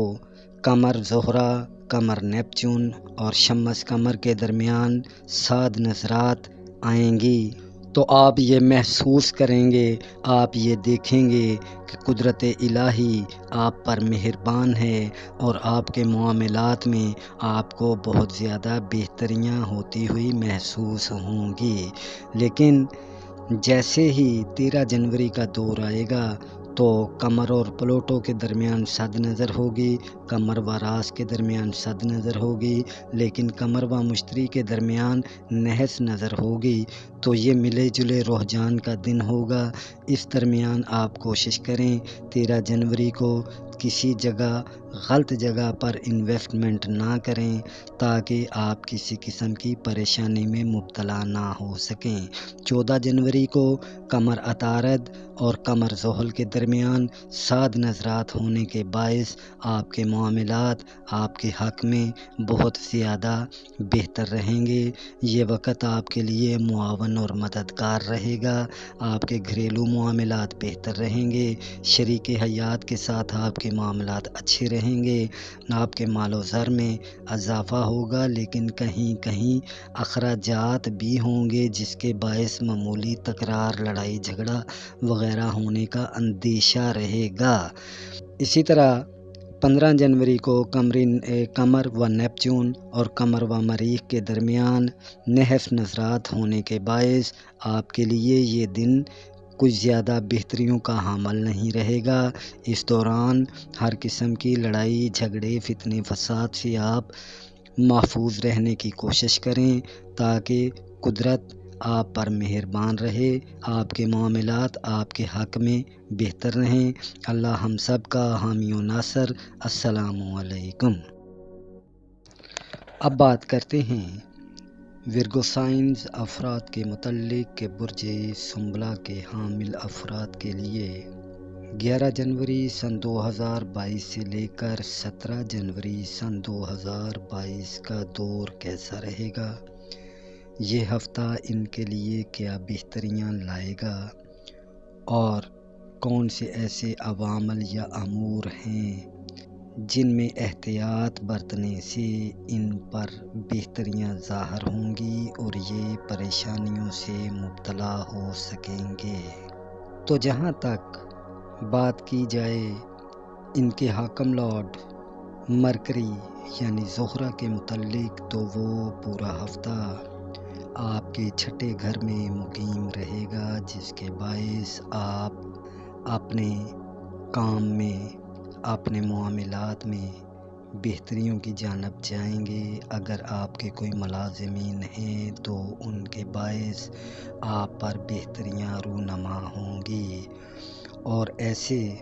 S2: قمر زہرہ، قمر نیپچون اور شمس قمر کے درمیان صاد نظرات آئیں گی تو آپ یہ محسوس کریں گے، آپ یہ دیکھیں گے کہ قدرت الہی آپ پر مہربان ہے اور آپ کے معاملات میں آپ کو بہت زیادہ بہتریاں ہوتی ہوئی محسوس ہوں گی۔ لیکن جیسے ہی 13 جنوری کا دور آئے گا تو قمر اور پلوٹو کے درمیان صد نظر ہوگی، قمر و راس کے درمیان صد نظر ہوگی، لیکن قمر و مشتری کے درمیان نحس نظر ہوگی۔ تو یہ ملے جلے رجحان کا دن ہوگا۔ اس درمیان آپ کوشش کریں 13 جنوری کو کسی غلط جگہ پر انویسٹمنٹ نہ کریں تاکہ آپ کسی قسم کی پریشانی میں مبتلا نہ ہو سکیں۔ 14 جنوری کو قمر عطارد اور قمر زحل کے درمیان صاد نظرات ہونے کے باعث آپ کے معاملات آپ کے حق میں بہت زیادہ بہتر رہیں گے۔ یہ وقت آپ کے لیے معاون اور مددگار رہے گا، آپ کے گھریلو معاملات بہتر رہیں گے، شریک حیات کے ساتھ آپ کے معاملات اچھے رہیں گے، آپ کے مال و زر میں اضافہ ہوگا، لیکن کہیں کہیں اخراجات بھی ہوں گے جس کے باعث معمولی تکرار، لڑائی جھگڑا وغیرہ ہونے کا اندیشہ رہے گا۔ اسی طرح 15 جنوری کو قمر و نیپچون اور قمر و مریخ کے درمیان نحس نظرات ہونے کے باعث آپ کے لیے یہ دن کچھ زیادہ بہتریوں کا حامل نہیں رہے گا۔ اس دوران ہر قسم کی لڑائی جھگڑے فتنے فساد سے آپ محفوظ رہنے کی کوشش کریں تاکہ قدرت آپ پر مہربان رہے، آپ کے معاملات آپ کے حق میں بہتر رہیں۔ اللہ ہم سب کا حامی و ناصر۔ السلام علیکم۔ اب بات کرتے ہیں ورگو سائنز افراد کے متعلق کہ برج سنبلہ کے حامل افراد کے لیے 11 جنوری سن 2022 سے لے کر 17 جنوری سن 2022 کا دور کیسا رہے گا، یہ ہفتہ ان کے لیے کیا بہتریاں لائے گا، اور کون سے ایسے عوامل یا امور ہیں جن میں احتیاط برتنے سے ان پر بہتریاں ظاہر ہوں گی اور یہ پریشانیوں سے مبتلا ہو سکیں گے۔ تو جہاں تک بات کی جائے ان کے حاکم لارڈ مرکری یعنی زہرہ کے متعلق، تو وہ پورا ہفتہ
S1: آپ کے چھٹے گھر میں مقیم رہے گا، جس کے باعث آپ اپنے کام میں، اپنے معاملات میں بہتریوں کی جانب جائیں گے۔ اگر آپ کے کوئی ملازمین ہیں تو ان کے باعث آپ پر بہتریاں رونما ہوں گی۔ اور ایسے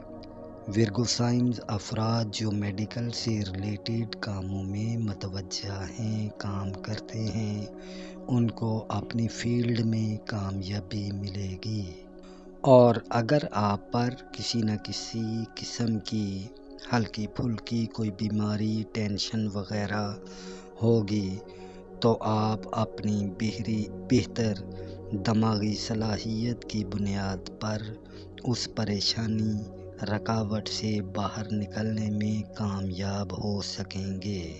S1: ورگو سائنز افراد جو میڈیکل سے ریلیٹڈ کاموں میں متوجہ ہیں، کام کرتے ہیں، ان کو اپنی فیلڈ میں کامیابی ملے گی۔ اور اگر آپ پر کسی نہ کسی قسم کی ہلکی پھلکی کوئی بیماری، ٹینشن وغیرہ ہوگی تو آپ اپنی بہتر دماغی صلاحیت کی بنیاد پر اس پریشانی، رکاوٹ سے باہر نکلنے میں کامیاب ہو سکیں گے۔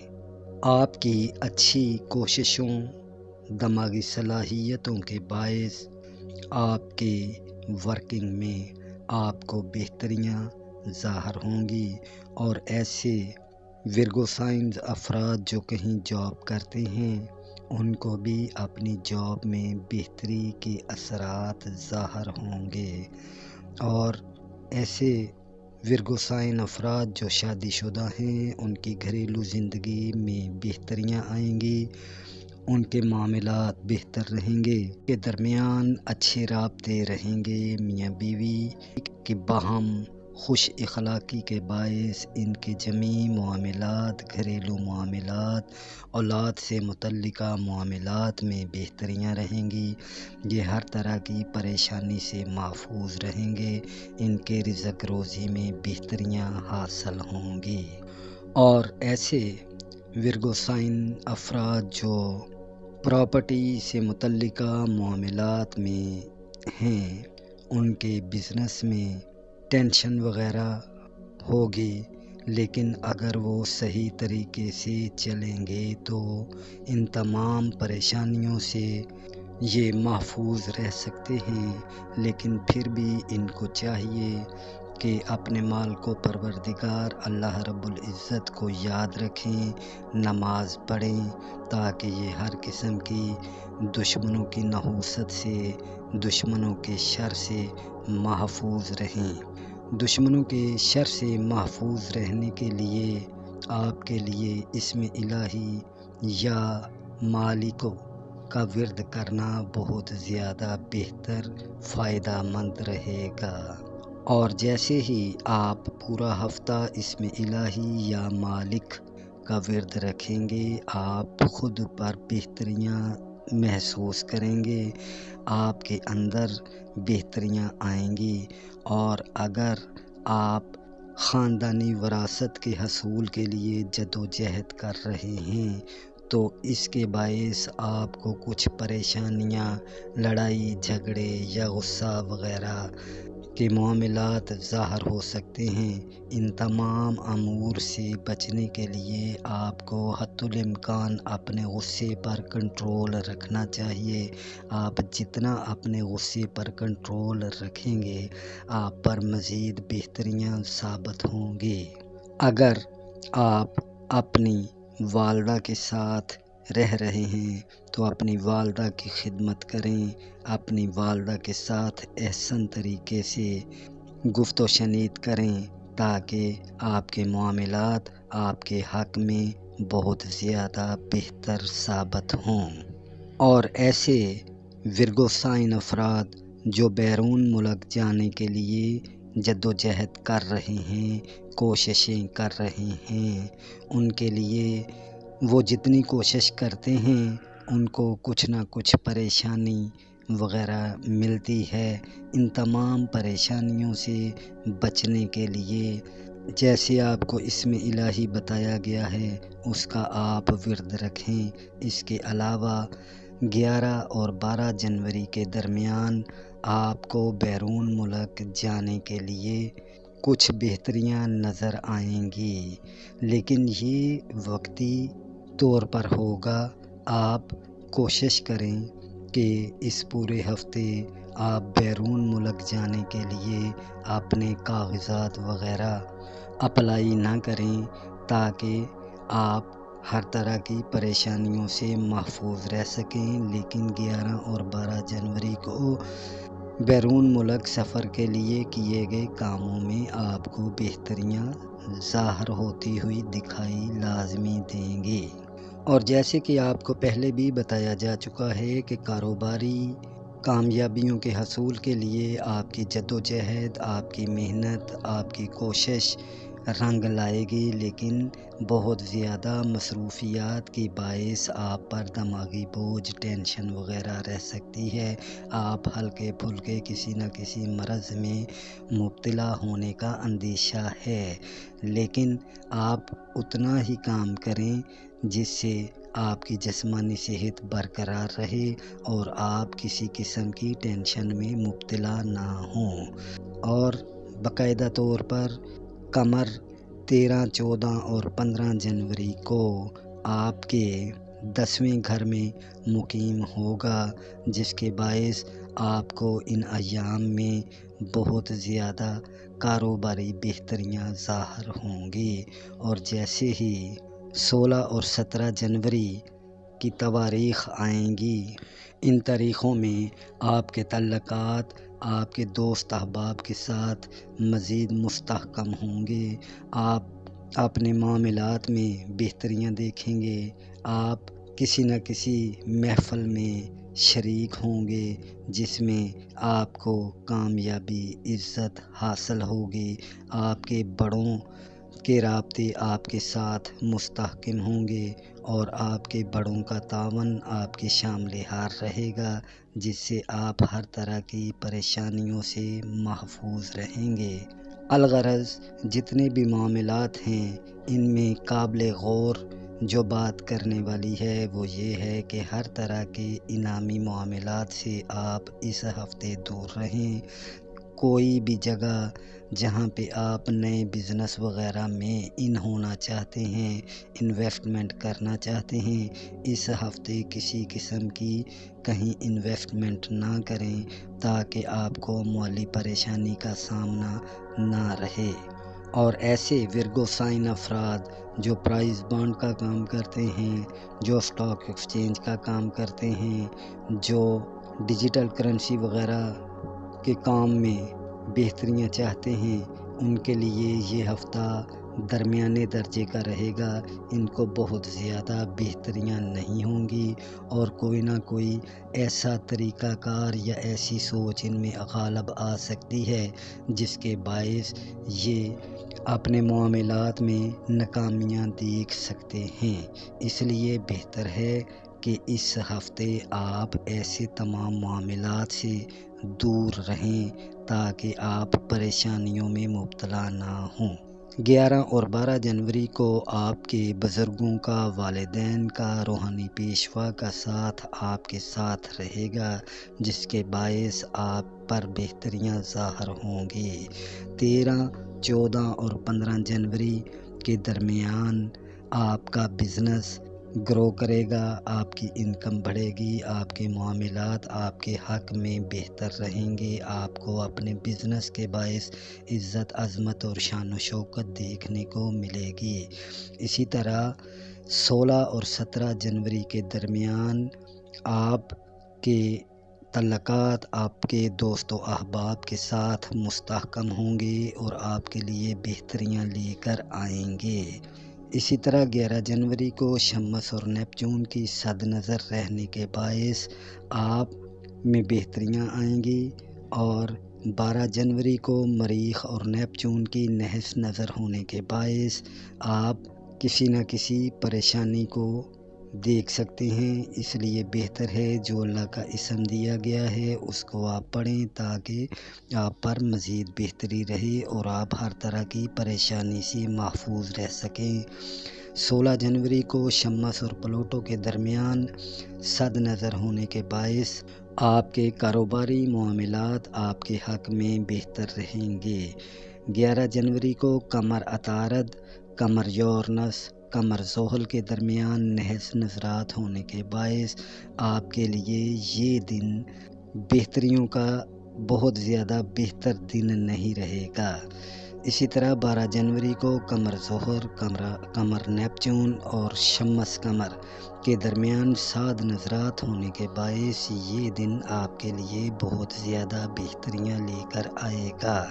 S1: آپ کی اچھی کوششوں، دماغی صلاحیتوں کے باعث آپ کے ورکنگ میں آپ کو بہتریاں ظاہر ہوں گی۔ اور ایسے ورگو سائنز افراد جو کہیں جاب کرتے ہیں، ان کو بھی اپنی جاب میں بہتری کے اثرات ظاہر ہوں گے۔ اور ایسے ورگو سائن افراد جو شادی شدہ ہیں، ان کی گھریلو زندگی میں بہتریاں آئیں گی، ان کے معاملات بہتر رہیں گے، ان کے درمیان اچھے رابطے رہیں گے۔ میاں بیوی کی باہم خوش اخلاقی کے باعث ان کے جمعی معاملات، گھریلو معاملات، اولاد سے متعلقہ معاملات میں بہتریاں رہیں گی۔ یہ ہر طرح کی پریشانی سے محفوظ رہیں گے، ان کے رزق روزی میں بہتریاں حاصل ہوں گی۔ اور ایسے ورگو سائن افراد جو پراپرٹی سے متعلقہ معاملات میں ہیں، ان کے بزنس میں ٹینشن وغیرہ ہوگی، لیکن اگر وہ صحیح طریقے سے چلیں گے تو ان تمام پریشانیوں سے یہ محفوظ رہ سکتے ہیں۔ لیکن پھر بھی ان کو چاہیے کہ اپنے مال کو پروردگار اللہ رب العزت کو یاد رکھیں، نماز پڑھیں، تاکہ یہ ہر قسم کی دشمنوں کی نحوست سے، دشمنوں کے شر سے محفوظ رہیں۔ دشمنوں کے شر سے محفوظ رہنے کے لیے آپ کے لیے اسم الہی یا مالک کا ورد کرنا بہت زیادہ بہتر، فائدہ مند رہے گا۔ اور جیسے ہی آپ پورا ہفتہ اسم الہی یا مالک کا ورد رکھیں گے، آپ خود پر بہتریاں محسوس کریں گے، آپ کے اندر بہتریاں آئیں گی۔ اور اگر آپ خاندانی وراثت کے حصول کے لیے جدوجہد کر رہے ہیں تو اس کے باعث آپ کو کچھ پریشانیاں، لڑائی جھگڑے یا غصہ وغیرہ کے معاملات ظاہر ہو سکتے ہیں۔ ان تمام امور سے بچنے کے لیے آپ کو حتی الامکان اپنے غصے پر کنٹرول رکھنا چاہیے۔ آپ جتنا اپنے غصے پر کنٹرول رکھیں گے، آپ پر مزید بہتریاں ثابت ہوں گی۔ اگر آپ اپنی والدہ کے ساتھ رہ رہے ہیں تو اپنی والدہ کی خدمت کریں، اپنی والدہ کے ساتھ احسن طریقے سے گفت و شنید کریں، تاکہ آپ کے معاملات آپ کے حق میں بہت زیادہ بہتر ثابت ہوں۔ اور ایسے ورگو سائن افراد جو بیرون ملک جانے کے لیے جدوجہد کر رہے ہیں، کوششیں کر رہے ہیں، ان کے لیے وہ جتنی کوشش کرتے ہیں ان کو کچھ نہ کچھ پریشانی وغیرہ ملتی ہے۔ ان تمام پریشانیوں سے بچنے کے لیے جیسے آپ کو اسم الہی بتایا گیا ہے، اس کا آپ ورد رکھیں۔ اس کے علاوہ 11 اور 12 جنوری کے درمیان آپ کو بیرون ملک جانے کے لیے کچھ بہتریاں نظر آئیں گی، لیکن یہ وقتی طور پر ہوگا۔ آپ کوشش کریں کہ اس پورے ہفتے آپ بیرون ملک جانے کے لیے اپنے کاغذات وغیرہ اپلائی نہ کریں، تاکہ آپ ہر طرح کی پریشانیوں سے محفوظ رہ سکیں، لیکن 11 اور 12 جنوری کو بیرون ملک سفر کے لیے کیے گئے کاموں میں آپ کو بہتریاں ظاہر ہوتی ہوئی دکھائی لازمی دیں گے۔ اور جیسے کہ آپ کو پہلے بھی بتایا جا چکا ہے کہ کاروباری کامیابیوں کے حصول کے لیے آپ کی جدوجہد، آپ کی محنت، آپ کی کوشش رنگ لائے گی، لیکن بہت زیادہ مصروفیات کی باعث آپ پر دماغی بوجھ، ٹینشن وغیرہ رہ سکتی ہے۔ آپ ہلکے پھلکے کسی نہ کسی مرض میں مبتلا ہونے کا اندیشہ ہے، لیکن آپ اتنا ہی کام کریں جس سے آپ کی جسمانی صحت برقرار رہے اور آپ کسی قسم کی ٹینشن میں مبتلا نہ ہوں۔ اور باقاعدہ طور پر قمر 13، 14 اور 15 جنوری کو آپ کے 10ویں گھر میں مقیم ہوگا، جس کے باعث آپ کو ان ایام میں بہت زیادہ کاروباری بہتریاں ظاہر ہوں گی۔ اور جیسے ہی 16 اور 17 جنوری کی تواریخ آئیں گی، ان تاریخوں میں آپ کے تعلقات آپ کے دوست احباب کے ساتھ مزید مستحکم ہوں گے۔ آپ اپنے معاملات میں بہتریاں دیکھیں گے۔ آپ کسی نہ کسی محفل میں شریک ہوں گے جس میں آپ کو کامیابی، عزت حاصل ہوگی۔ آپ کے بڑوں کے رابطے آپ کے ساتھ مستحکم ہوں گے اور آپ کے بڑوں کا تعاون آپ کے شامل حال رہے گا، جس سے آپ ہر طرح کی پریشانیوں سے محفوظ رہیں گے۔ الغرض جتنے بھی معاملات ہیں ان میں قابل غور جو بات کرنے والی ہے وہ یہ ہے کہ ہر طرح کے انعامی معاملات سے آپ اس ہفتے دور رہیں۔ کوئی بھی جگہ جہاں پہ آپ نئے بزنس وغیرہ میں ہونا چاہتے ہیں، انویسٹمنٹ کرنا چاہتے ہیں، اس ہفتے کسی قسم کی کہیں انویسٹمنٹ نہ کریں تاکہ آپ کو مالی پریشانی کا سامنا نہ رہے۔ اور ایسے ورگو سائن افراد جو پرائز بانڈ کا کام کرتے ہیں، جو اسٹاک ایکسچینج کا کام کرتے ہیں، جو ڈیجیٹل کرنسی وغیرہ کے کام میں بہتریاں چاہتے ہیں، ان کے لیے یہ ہفتہ درمیانے درجے کا رہے گا۔ ان کو بہت زیادہ بہتریاں نہیں ہوں گی اور کوئی نہ کوئی ایسا طریقہ کار یا ایسی سوچ ان میں غالب آ سکتی ہے جس کے باعث یہ اپنے معاملات میں ناکامیاں دیکھ سکتے ہیں۔ اس لیے بہتر ہے کہ اس ہفتے آپ ایسے تمام معاملات سے دور رہیں تاکہ آپ پریشانیوں میں مبتلا نہ ہوں۔ 11 اور 12 جنوری کو آپ کے بزرگوں کا، والدین کا، روحانی پیشوا کا ساتھ آپ کے ساتھ رہے گا، جس کے باعث آپ پر بہتریاں ظاہر ہوں گی۔ 13، 14 اور 15 جنوری کے درمیان آپ کا بزنس گرو کرے گا، آپ کی انکم بڑھے گی، آپ کے معاملات آپ کے حق میں بہتر رہیں گے، آپ کو اپنے بزنس کے باعث عزت، عظمت اور شان و شوکت دیکھنے کو ملے گی۔ اسی طرح 16 اور 17 جنوری کے درمیان آپ کے تعلقات آپ کے دوست و احباب کے ساتھ مستحکم ہوں گے اور آپ کے لیے بہتریاں لے کر آئیں گے۔ اسی طرح 11 جنوری کو شمس اور نیپچون کی صد نظر رہنے کے باعث آپ میں بہتریاں آئیں گی، اور 12 جنوری کو مریخ اور نیپچون کی نحس نظر ہونے کے باعث آپ کسی نہ کسی پریشانی کو دیکھ سکتے ہیں۔ اس لیے بہتر ہے جو اللہ کا اسم دیا گیا ہے اس کو آپ پڑھیں تاکہ آپ پر مزید بہتری رہے اور آپ ہر طرح کی پریشانی سے محفوظ رہ سکیں۔ 16 جنوری کو شمس اور پلوٹو کے درمیان صد نظر ہونے کے باعث آپ کے کاروباری معاملات آپ کے حق میں بہتر رہیں گے۔ 11 جنوری کو قمر عطارد، قمر یورنس، قمر زحل کے درمیان نحس نظرات ہونے کے باعث آپ کے لیے یہ دن بہتریوں کا بہت زیادہ بہتر دن نہیں رہے گا۔ اسی طرح 12 جنوری کو قمر ظہر، قمر نیپچون اور شمس قمر کے درمیان سعد نظرات ہونے کے باعث یہ دن آپ کے لیے بہت زیادہ بہتریاں لے کر آئے گا۔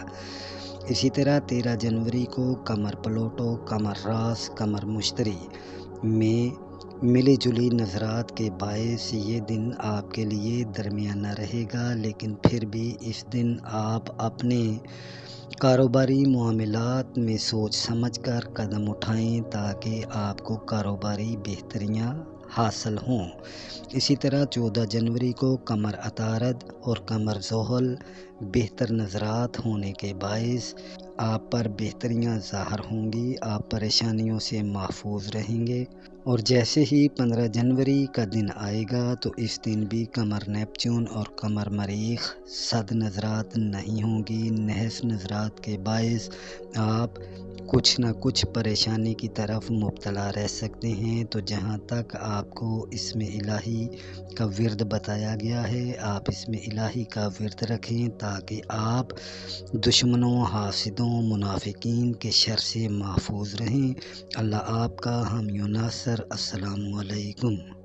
S1: اسی طرح 13 جنوری کو قمر پلوٹو، قمر راس، قمر مشتری میں ملی جلی نظرات کے باعث یہ دن آپ کے لیے درمیانہ رہے گا، لیکن پھر بھی اس دن آپ اپنے کاروباری معاملات میں سوچ سمجھ کر قدم اٹھائیں تاکہ آپ کو کاروباری بہتریاں حاصل ہوں۔ اسی طرح 14 جنوری کو قمر عطارد اور قمر زحل بہتر نظرات ہونے کے باعث آپ پر بہتریاں ظاہر ہوں گی، آپ پریشانیوں سے محفوظ رہیں گے۔ اور جیسے ہی 15 جنوری کا دن آئے گا تو اس دن بھی قمر نیپچون اور قمر مریخ صد نظرات نہیں ہوں گی۔ نحس نظرات کے باعث آپ کچھ نہ کچھ پریشانی کی طرف مبتلا رہ سکتے ہیں، تو جہاں تک آپ کو اسم الہی کا ورد بتایا گیا ہے آپ اسم الہی کا ورد رکھیں تاکہ آپ دشمنوں، حاسدوں، منافقین کے شر سے محفوظ رہیں۔ اللہ آپ کا حامی و ناصر۔ السلام علیکم۔